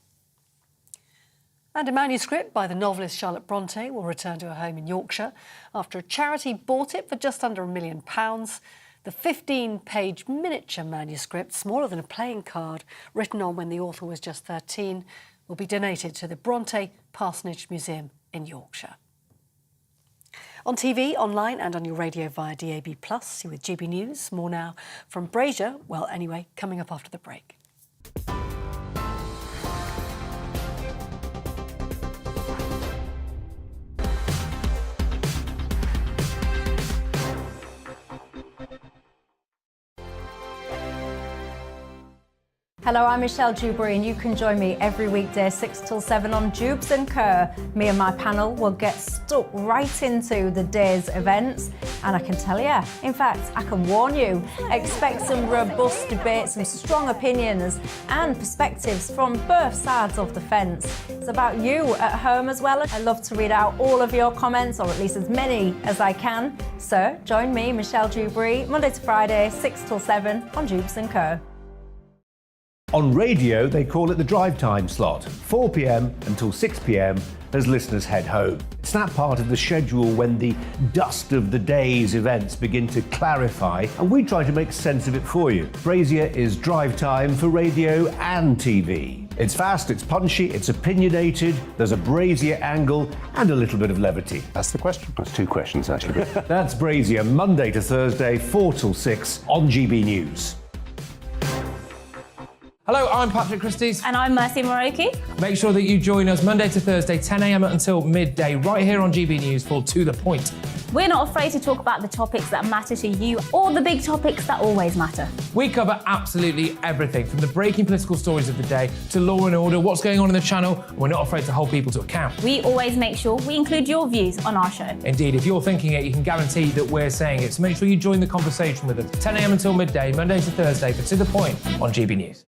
And a manuscript by the novelist Charlotte Brontë will return to her home in Yorkshire after a charity bought it for just under £1 million. The 15-page miniature manuscript, smaller than a playing card, written on when the author was just 13, will be donated to the Brontë Parsonage Museum in Yorkshire. On TV, online and on your radio via DAB+, you're with GB News. More now from Brazier. Well, anyway, coming up after the break. Hello, I'm Michelle Dewberry and you can join me every weekday 6 till 7 on Jubes and Kerr. Me and my panel will get stuck right into the day's events, and I can tell you, in fact, I can warn you, expect some robust debate, some strong opinions and perspectives from both sides of the fence. It's about you at home as well. I love to read out all of your comments, or at least as many as I can. So join me, Michelle Dewberry, Monday to Friday, 6 till 7 on Jubes and Kerr. On radio, they call it the drive time slot, 4 p.m. until 6 p.m. as listeners head home. It's that part of the schedule when the dust of the day's events begin to clarify, and we try to make sense of it for you. Brazier is drive time for radio and TV. It's fast, it's punchy, it's opinionated, there's a Brazier angle and a little bit of levity. That's the question. That's two questions, actually. That's Brazier, Monday to Thursday, 4 till 6 on GB News. Hello, I'm Patrick Christie's. And I'm Mercy Moroki. Make sure that you join us Monday to Thursday, 10 a.m. until midday, right here on GB News for To The Point. We're not afraid to talk about the topics that matter to you, or the big topics that always matter. We cover absolutely everything, from the breaking political stories of the day to law and order, what's going on in the channel. We're not afraid to hold people to account. We always make sure we include your views on our show. Indeed, if you're thinking it, you can guarantee that we're saying it. So make sure you join the conversation with us, 10 a.m. until midday, Monday to Thursday, for To The Point on GB News.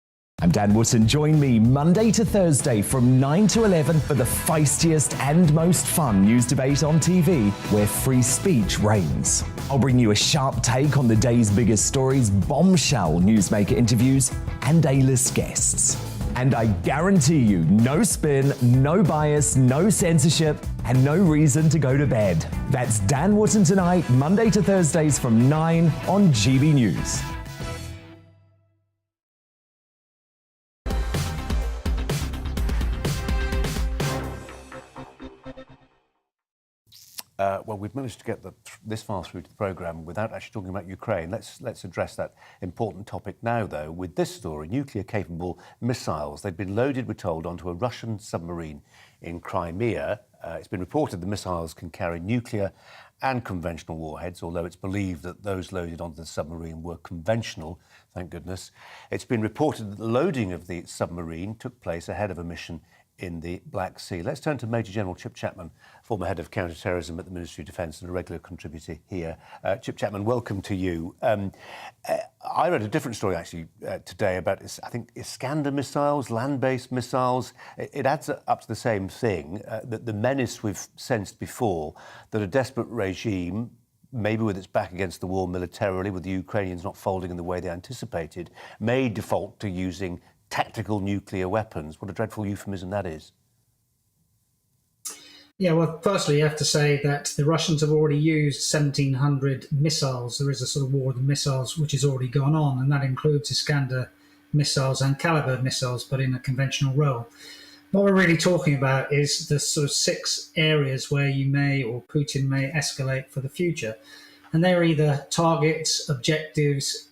I'm Dan Wootton. Join me Monday to Thursday from 9 to 11 for the feistiest and most fun news debate on TV, where free speech reigns. I'll bring you a sharp take on the day's biggest stories, bombshell newsmaker interviews, and A-list guests. And I guarantee you, no spin, no bias, no censorship, and no reason to go to bed. That's Dan Wootton tonight, Monday to Thursdays from 9 on GB News. Well, we've managed to get this far through to the programme without actually talking about Ukraine. Let's address that important topic now, though, with this story. Nuclear-capable missiles. They've been loaded, we're told, onto a Russian submarine in Crimea. It's been reported the missiles can carry nuclear and conventional warheads, although it's believed that those loaded onto the submarine were conventional, thank goodness. It's been reported that the loading of the submarine took place ahead of a mission in the Black Sea. Let's turn to Major General Chip Chapman, former head of counter-terrorism at the Ministry of Defence and a regular contributor here. Chip Chapman, welcome to you. I read a different story, actually, today about, I think, Iskander missiles, land-based missiles. It adds up to the same thing, that the menace we've sensed before, that a desperate regime, maybe with its back against the wall militarily, with the Ukrainians not folding in the way they anticipated, may default to using tactical nuclear weapons. What a dreadful euphemism that is. Yeah, well, firstly, you have to say that the Russians have already used 1,700 missiles. There is a sort of war of the missiles which has already gone on, and that includes Iskander missiles and Caliber missiles, but in a conventional role. What we're really talking about is the sort of 6 areas where you may, or Putin may, escalate for the future. And they're either targets, objectives,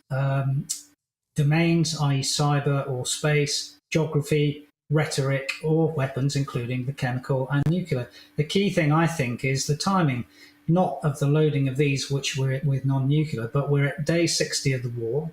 domains, i.e. cyber or space, geography, rhetoric, or weapons, including the chemical and nuclear. The key thing, I think, is the timing, not of the loading of these, which we're with non-nuclear, but we're at day 60 of the war.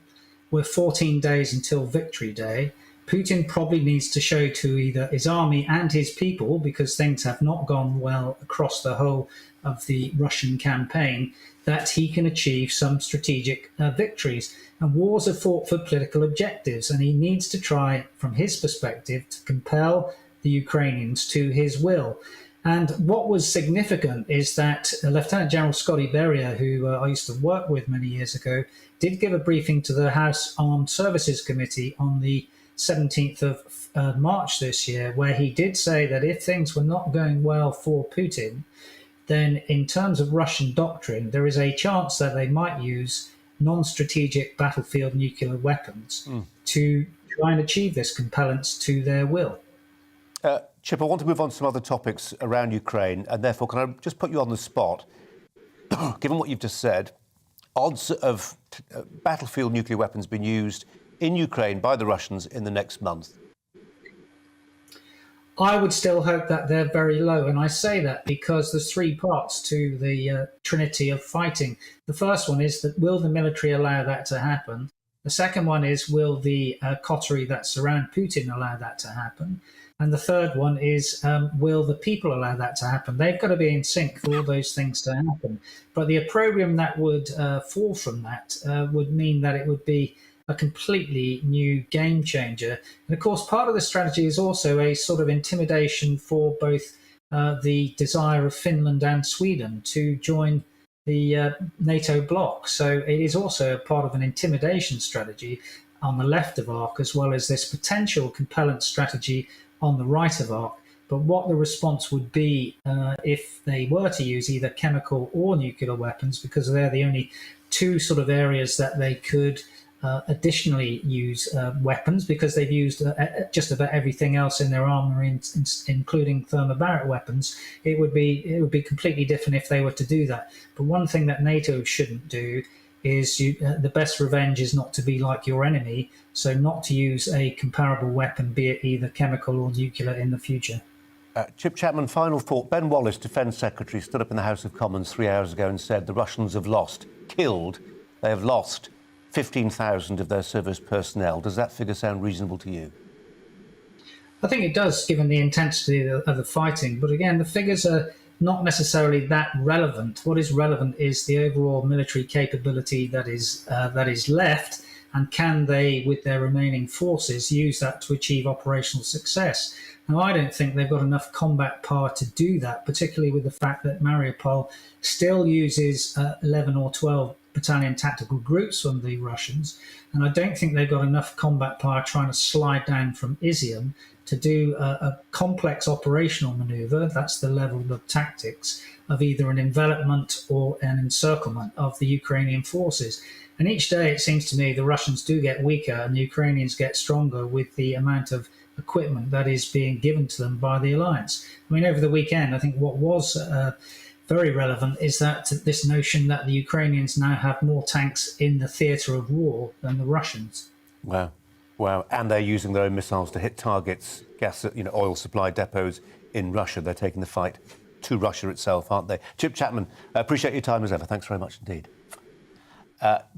We're 14 days until Victory Day. Putin probably needs to show to either his army and his people, because things have not gone well across the whole of the Russian campaign, that he can achieve some strategic victories. And wars are fought for political objectives, and he needs to try, from his perspective, to compel the Ukrainians to his will. And what was significant is that Lieutenant General Scotty Berrier, who I used to work with many years ago, did give a briefing to the House Armed Services Committee on the 17th of March this year, where he did say that if things were not going well for Putin, then in terms of Russian doctrine, there is a chance that they might use non-strategic battlefield nuclear weapons to try and achieve this compellence to their will. Chip, I want to move on to some other topics around Ukraine, and therefore can I just put you on the spot? Given what you've just said, odds of battlefield nuclear weapons being used in Ukraine by the Russians in the next month? I would still hope that they're very low, and I say that because there's three parts to the trinity of fighting. The first one is that will the military allow that to happen? The second one is will the coterie that surround Putin allow that to happen? And the third one is will the people allow that to happen? They've got to be in sync for all those things to happen. But the opprobrium that would fall from that would mean that it would be a completely new game changer. And of course, part of the strategy is also a sort of intimidation for both the desire of Finland and Sweden to join the NATO bloc. So it is also a part of an intimidation strategy on the left of ARC, as well as this potential compellent strategy on the right of ARC. But what the response would be if they were to use either chemical or nuclear weapons, because they're the only two sort of areas that they could additionally use weapons, because they've used just about everything else in their armory, including thermobaric weapons. It would be completely different if they were to do that. But one thing that NATO shouldn't do is the best revenge is not to be like your enemy, so not to use a comparable weapon, be it either chemical or nuclear, in the future. Chip Chapman, final thought. Ben Wallace, Defence Secretary, stood up in the House of Commons 3 hours ago and said the Russians have killed, they have lost 15,000 of their service personnel. Does that figure sound reasonable to you? I think it does, given the intensity of the fighting. But again, the figures are not necessarily that relevant. What is relevant is the overall military capability that is left, and can they, with their remaining forces, use that to achieve operational success? Now, I don't think they've got enough combat power to do that, particularly with the fact that Mariupol still uses 11 or 12 battalion tactical groups from the Russians, and I don't think they've got enough combat power trying to slide down from Izium to do a complex operational manoeuvre. That's the level of tactics of either an envelopment or an encirclement of the Ukrainian forces. And each day, it seems to me, the Russians do get weaker and the Ukrainians get stronger with the amount of equipment that is being given to them by the alliance. I mean, over the weekend, I think what was very relevant is that this notion that the Ukrainians now have more tanks in the theatre of war than the Russians. Wow. And they're using their own missiles to hit targets, oil supply depots in Russia. They're taking the fight to Russia itself, aren't they? Chip Chapman, appreciate your time as ever. Thanks very much indeed.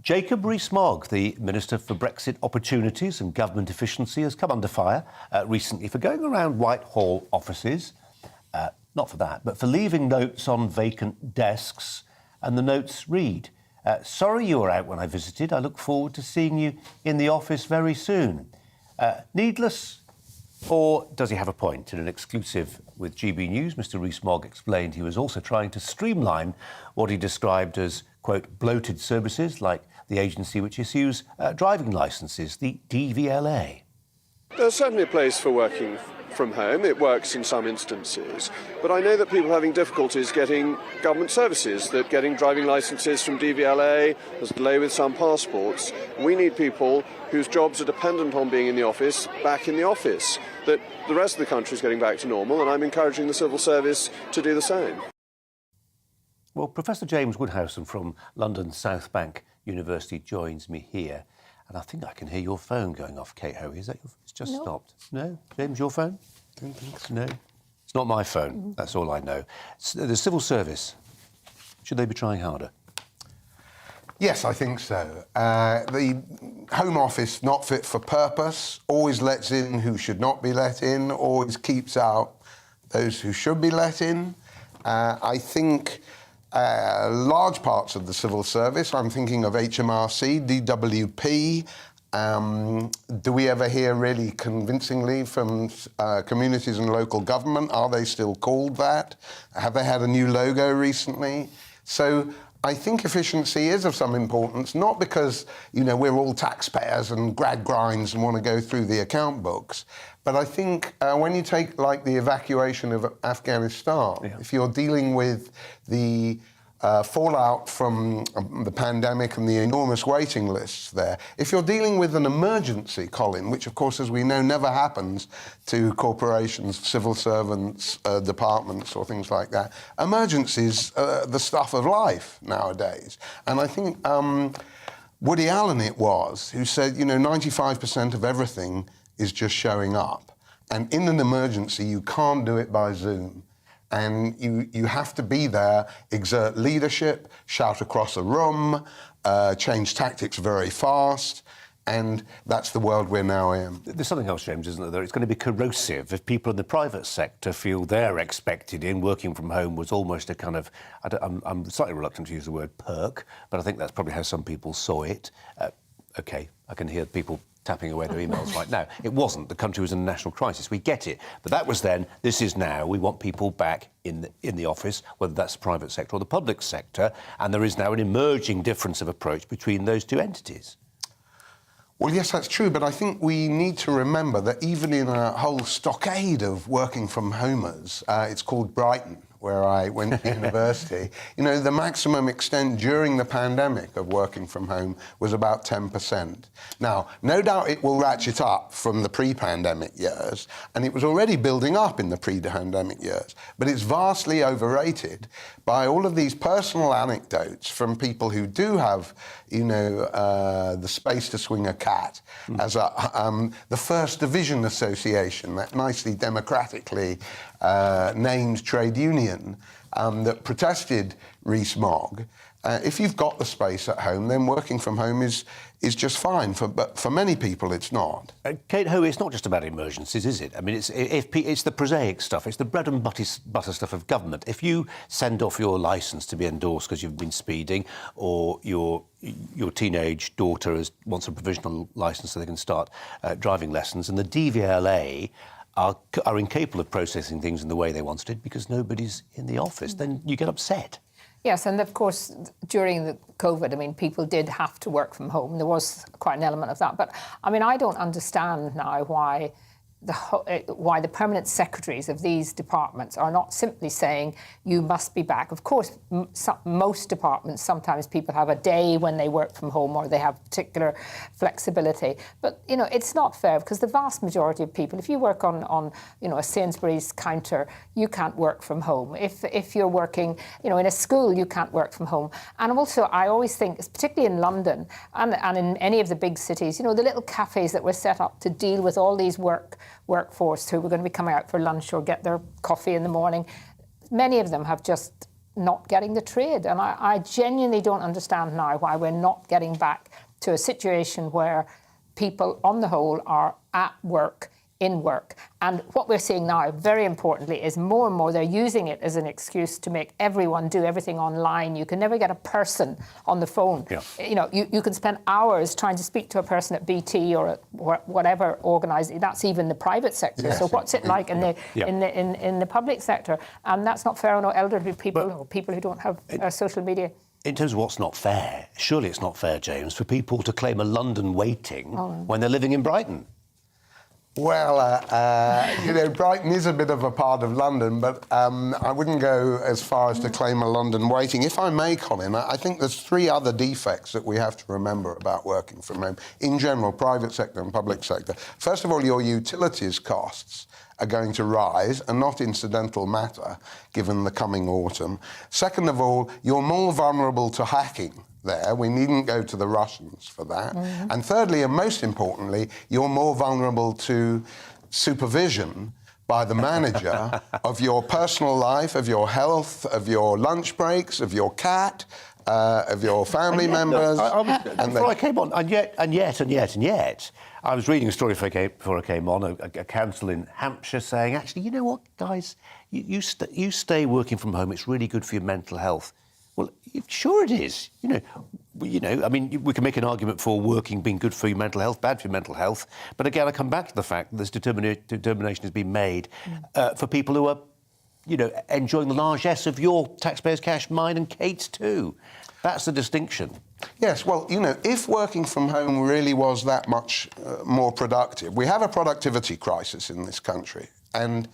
Jacob Rees-Mogg, the Minister for Brexit Opportunities and Government Efficiency, has come under fire recently for going around Whitehall offices, not for that, but for leaving notes on vacant desks. And the notes read, sorry you were out when I visited. I look forward to seeing you in the office very soon. Needless, or does he have a point? In an exclusive with GBNews, Mr Rees-Mogg explained he was also trying to streamline what he described as, quote, bloated services like the agency which issues driving licences, the DVLA. There's certainly a place for working from home. It works in some instances. But I know that people are having difficulties getting government services, that getting driving licences from DVLA, there's a delay with some passports. We need people whose jobs are dependent on being in the office, back in the office. That the rest of the country is getting back to normal, and I'm encouraging the civil service to do the same. Well, Professor James Woodhousen from London South Bank University joins me here. And I think I can hear your phone going off, Kate Hoey. Is that it's just stopped? No? James, your phone? No? It's not my phone. That's all I know. The civil service, should they be trying harder? Yes, I think so. The Home Office, not fit for purpose, always lets in who should not be let in, always keeps out those who should be let in. I think large parts of the civil service, I'm thinking of HMRC, DWP. Do we ever hear really convincingly from communities and local government? Are they still called that? Have they had a new logo recently? So I think efficiency is of some importance, not because, you know, we're all taxpayers and grad grinds and want to go through the account books, but I think when you take, like, the evacuation of Afghanistan, if you're dealing with the fallout from the pandemic and the enormous waiting lists there. If you're dealing with an emergency, Colin, which of course, as we know, never happens to corporations, civil servants, departments or things like that, emergencies are the stuff of life nowadays. And I think Woody Allen it was who said, you know, 95% of everything is just showing up. And in an emergency, you can't do it by Zoom. And you have to be there, exert leadership, shout across a room, change tactics very fast, and that's the world we're now in. There's something else, James, isn't there? It's going to be corrosive if people in the private sector feel they're expected in. Working from home was almost a kind of, I'm slightly reluctant to use the word perk, but I think that's probably how some people saw it. OK, I can hear people tapping away their emails right now. It wasn't. The country was in a national crisis. We get it. But that was then. This is now. We want people back in the office, whether that's the private sector or the public sector. And there is now an emerging difference of approach between those two entities. Well, yes, that's true. But I think we need to remember that even in a whole stockade of working from homers, it's called Brighton, where I went to university, you know, the maximum extent during the pandemic of working from home was about 10%. Now, no doubt it will ratchet up from the pre-pandemic years, and it was already building up in the pre-pandemic years, but it's vastly overrated by all of these personal anecdotes from people who do have, you know, the space to swing a cat, as the First Division Association, that nicely democratically named trade union that protested Rees-Mogg. If you've got the space at home, then working from home is just fine. But for many people, it's not. Kate Ho, it's not just about emergencies, is it? I mean, it's the prosaic stuff. It's the bread and butter stuff of government. If you send off your licence to be endorsed because you've been speeding, or your teenage daughter wants a provisional licence so they can start driving lessons, and the DVLA are incapable of processing things in the way they once did because nobody's in the office, then you get upset. Yes, and of course, during the COVID, I mean, people did have to work from home. There was quite an element of that. But, I mean, I don't understand now why the permanent secretaries of these departments are not simply saying, you must be back. Of course, most departments, sometimes people have a day when they work from home or they have particular flexibility. But, you know, it's not fair because the vast majority of people, if you work on you know, a Sainsbury's counter, you can't work from home. If you're working, you know, in a school, you can't work from home. And also, I always think, particularly in London and in any of the big cities, you know, the little cafes that were set up to deal with all these workforce who were going to be coming out for lunch or get their coffee in the morning, many of them have just not getting the trade. And I genuinely don't understand now why we're not getting back to a situation where people, on the whole, are at work, in work. And what we're seeing now, very importantly, is more and more they're using it as an excuse to make everyone do everything online. You can never get a person on the phone. Yeah. You know, you can spend hours trying to speak to a person at BT or at whatever organised. That's even the private sector. Yes. So what's it like in the public sector? And that's not fair on elderly people or people who don't have social media. In terms of what's not fair, surely it's not fair, James, for people to claim a London waiting when they're living in Brighton. Well, you know, Brighton is a bit of a part of London, but I wouldn't go as far as to claim a London waiting. If I may, Colin, I think there's three other defects that we have to remember about working from home, in general, private sector and public sector. First of all, your utilities costs are going to rise, a not incidental matter, given the coming autumn. Second of all, you're more vulnerable to hacking there. We needn't go to the Russians for that. Mm-hmm. And thirdly, and most importantly, you're more vulnerable to supervision by the manager of your personal life, of your health, of your lunch breaks, of your cat, of your family members. Before I came on, and yet, I was reading a story before I came on, a council in Hampshire saying, actually, you know what, guys, you stay working from home, it's really good for your mental health. Well, sure it is. I mean, we can make an argument for working being good for your mental health, bad for your mental health. But again, I come back to the fact that this determination has been made for people who are, enjoying the largesse of your taxpayers' cash, mine and Kate's too. That's the distinction. Yes, well, if working from home really was that much more productive, we have a productivity crisis in this country. And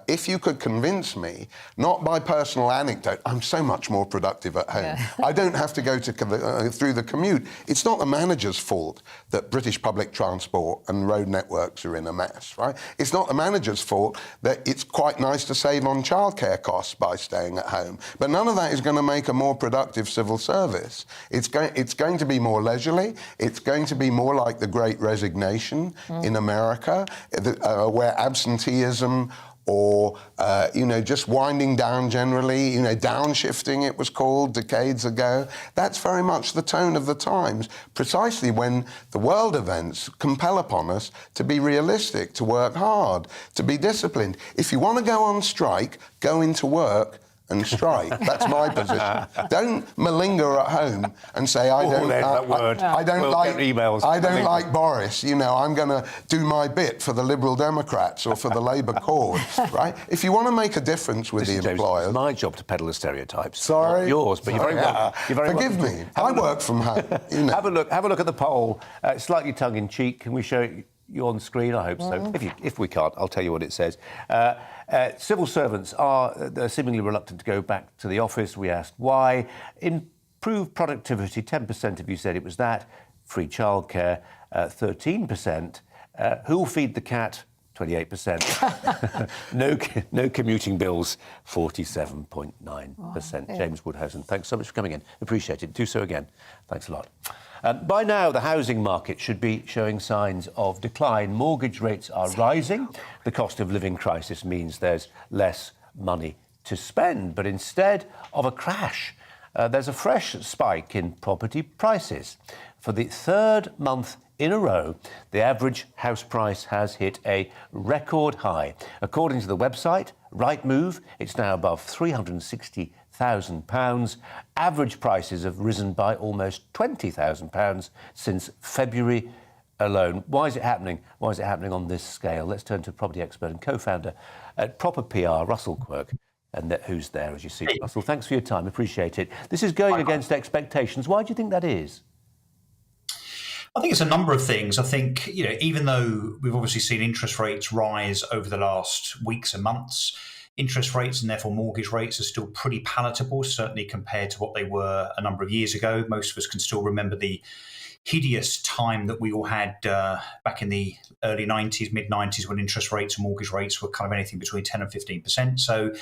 if you could convince me, not by personal anecdote, I'm so much more productive at home. Yeah. I don't have to go through the commute. It's not the manager's fault that British public transport and road networks are in a mess, right? It's not the manager's fault that it's quite nice to save on childcare costs by staying at home. But none of that is going to make a more productive civil service. It's going to be more leisurely. It's going to be more like the Great Resignation in America, where absenteeism or, just winding down generally, downshifting it was called decades ago. That's very much the tone of the times, precisely when the world events compel upon us to be realistic, to work hard, to be disciplined. If you want to go on strike, go into work and strike. That's my position. Don't malinger at home and say, I don't like Boris. I'm going to do my bit for the Liberal Democrats or for the Labour cause, right? If you want to make a difference with the employers... It's my job to peddle the stereostereotypes. Sorry? Not yours, but you're very welcome. Forgive me. I work from home. Have a look at the poll. Slightly tongue-in-cheek. Can we show you on screen? I hope so. If we can't, I'll tell you what it says. Civil servants are seemingly reluctant to go back to the office. We asked why. Improved productivity, 10% of you said it was that. Free childcare, 13%. Who'll feed the cat? 28%. No commuting bills, 47.9%. James Woodhousen, thanks so much for coming in. Appreciate it. Do so again. Thanks a lot. By now, the housing market should be showing signs of decline. Mortgage rates are rising. The cost of living crisis means there's less money to spend. But instead of a crash, there's a fresh spike in property prices. For the third month in a row, the average house price has hit a record high. According to the website, Rightmove, it's now above £360,000. Average prices have risen by almost £20,000 since February alone. Why is it happening? Why is it happening on this scale? Let's turn to property expert and co-founder at Proper PR, Russell Quirk. And who's there, as you see. Russell, thanks for your time. Appreciate it. This is going against expectations. Why do you think that is? I think it's a number of things. I think, even though we've obviously seen interest rates rise over the last weeks and months, interest rates and therefore mortgage rates are still pretty palatable, certainly compared to what they were a number of years ago. Most of us can still remember the hideous time that we all had back in the early 90s, mid-90s, when interest rates and mortgage rates were kind of anything between 10 and 15%. So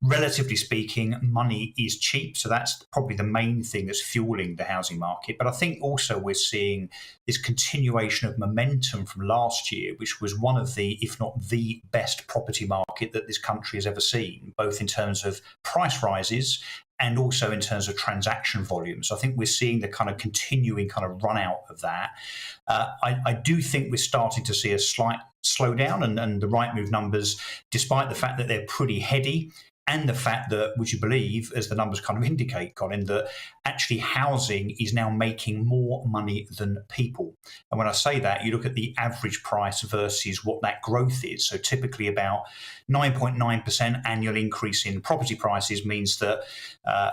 relatively speaking, money is cheap. So that's probably the main thing that's fueling the housing market. But I think also we're seeing this continuation of momentum from last year, which was one of the, if not the best property market that this country has ever seen, both in terms of price rises and also in terms of transaction volumes. I think we're seeing the kind of continuing kind of run out of that. I do think we're starting to see a slight slowdown, and the Rightmove numbers, despite the fact that they're pretty heady, and the fact that, would you believe, as the numbers kind of indicate, Colin, that actually housing is now making more money than people. And when I say that, you look at the average price versus what that growth is. So typically about 9.9% annual increase in property prices means that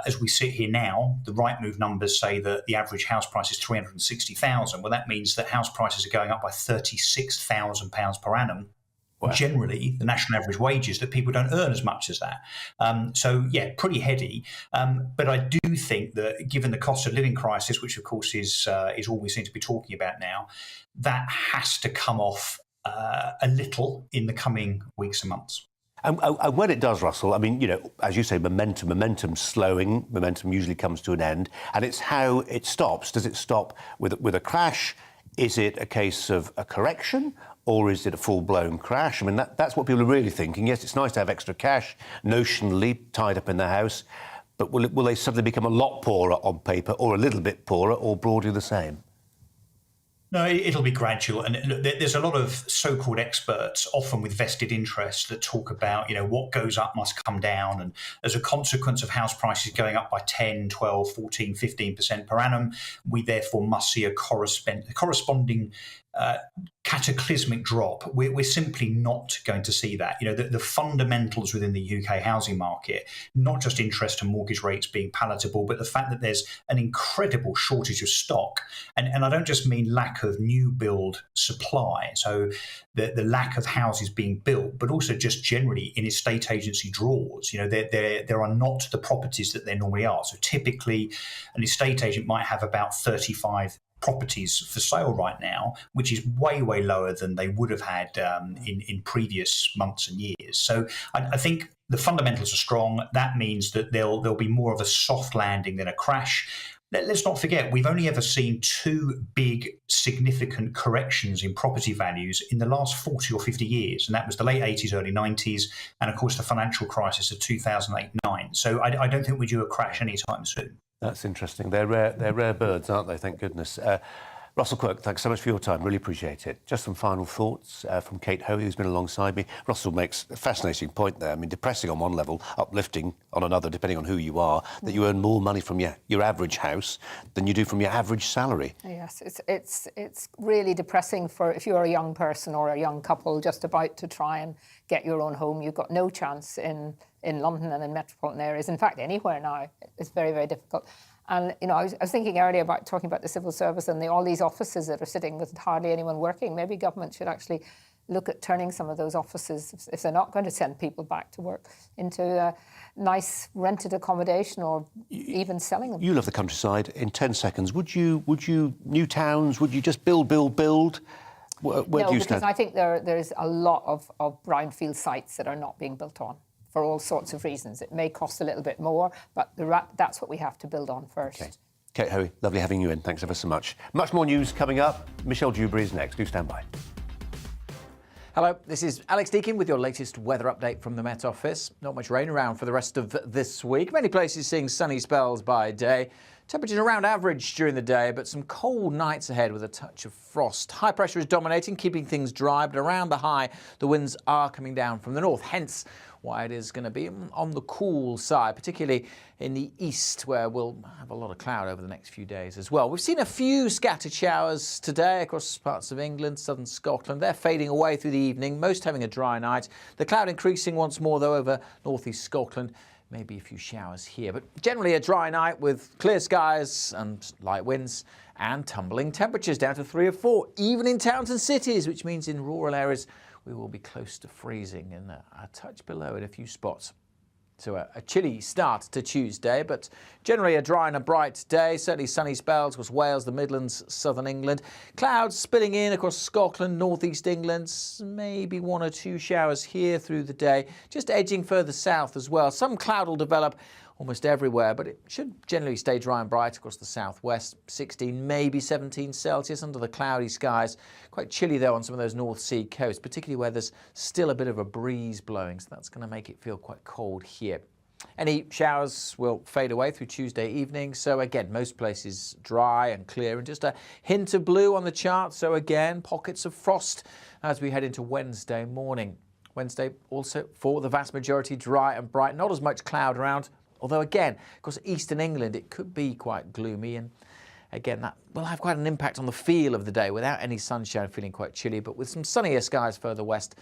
as we sit here now, the Rightmove numbers say that the average house price is $360,000. Well, that means that house prices are going up by £36,000 per annum. Wow. Generally, the national average wages, that people don't earn as much as that. So, yeah, pretty heady. But I do think that given the cost of living crisis, which, of course, is all we seem to be talking about now, that has to come off a little in the coming weeks and months. And when it does, Russell, I mean, as you say, momentum slowing, momentum usually comes to an end, and it's how it stops. Does it stop with a crash? Is it a case of a correction? Or is it a full-blown crash? I mean, that's what people are really thinking. Yes, it's nice to have extra cash, notionally tied up in the house, but will they suddenly become a lot poorer on paper, or a little bit poorer, or broadly the same? No, it'll be gradual. And look, there's a lot of so-called experts, often with vested interests, that talk about, what goes up must come down. And as a consequence of house prices going up by 10, 12, 14, 15% per annum, we therefore must see a corresponding cataclysmic drop. We're simply not going to see that. The fundamentals within the UK housing market, not just interest and mortgage rates being palatable, but the fact that there's an incredible shortage of stock. And I don't just mean lack of new build supply, so the lack of houses being built, but also just generally in estate agency drawers. There are not the properties that there normally are. So typically an estate agent might have about 35 properties for sale right now, which is way, way lower than they would have had in previous months and years. So I think the fundamentals are strong. That means that there'll be more of a soft landing than a crash. Let's not forget, we've only ever seen two big significant corrections in property values in the last 40 or 50 years. And that was the late 80s, early 90s, and of course the financial crisis of 2008-9. So I don't think we're due a crash anytime soon. That's interesting. They're rare birds, aren't they? Thank goodness. Russell Quirk, thanks so much for your time. Really appreciate it. Just some final thoughts from Kate Hoey, who's been alongside me. Russell makes a fascinating point there. I mean, depressing on one level, uplifting on another, depending on who you are, that you earn more money from your average house than you do from your average salary. Yes, it's really depressing for if you're a young person or a young couple just about to try and get your own home. You've got no chance in London and in metropolitan areas. In fact, anywhere now, it's very, very difficult. And, I was thinking earlier about talking about the civil service and all these offices that are sitting with hardly anyone working. Maybe government should actually look at turning some of those offices, if they're not going to send people back to work, into nice rented accommodation or even selling them. You love the countryside. In 10 seconds, would you new towns, would you just build? Where no, do you stand? Because I think there's a lot of brownfield sites that are not being built on, for all sorts of reasons. It may cost a little bit more, but that's what we have to build on first. Okay. Kate Hoey, lovely having you in. Thanks ever so much. Much more news coming up. Michelle Dewberry is next. Do stand by. Hello, this is Alex Deakin with your latest weather update from the Met Office. Not much rain around for the rest of this week. Many places seeing sunny spells by day. Temperatures around average during the day, but some cold nights ahead with a touch of frost. High pressure is dominating, keeping things dry, but around the high, the winds are coming down from the north. Hence why it is going to be on the cool side, particularly in the east, where we'll have a lot of cloud over the next few days as well. We've seen a few scattered showers today across parts of England, southern Scotland. They're fading away through the evening, most having a dry night. The cloud increasing once more, though, over northeast Scotland. Maybe a few showers here, but generally a dry night with clear skies and light winds and tumbling temperatures down to 3 or 4, even in towns and cities, which means in rural areas we will be close to freezing and a touch below in a few spots. So a chilly start to Tuesday, but generally a dry and a bright day. Certainly sunny spells across Wales, the Midlands, southern England. Clouds spilling in across Scotland, northeast England. Maybe 1 or 2 showers here through the day. Just edging further south as well. Some cloud will develop almost everywhere, but it should generally stay dry and bright across the southwest. 16, maybe 17 Celsius under the cloudy skies. Quite chilly, though, on some of those North Sea coasts, particularly where there's still a bit of a breeze blowing, so that's going to make it feel quite cold here. Any showers will fade away through Tuesday evening, so again, most places dry and clear, and just a hint of blue on the chart, so again, pockets of frost as we head into Wednesday morning. Wednesday also, for the vast majority, dry and bright, not as much cloud around. Although, again, of course, eastern England, it could be quite gloomy. And, again, that will have quite an impact on the feel of the day without any sunshine, feeling quite chilly. But with some sunnier skies further west,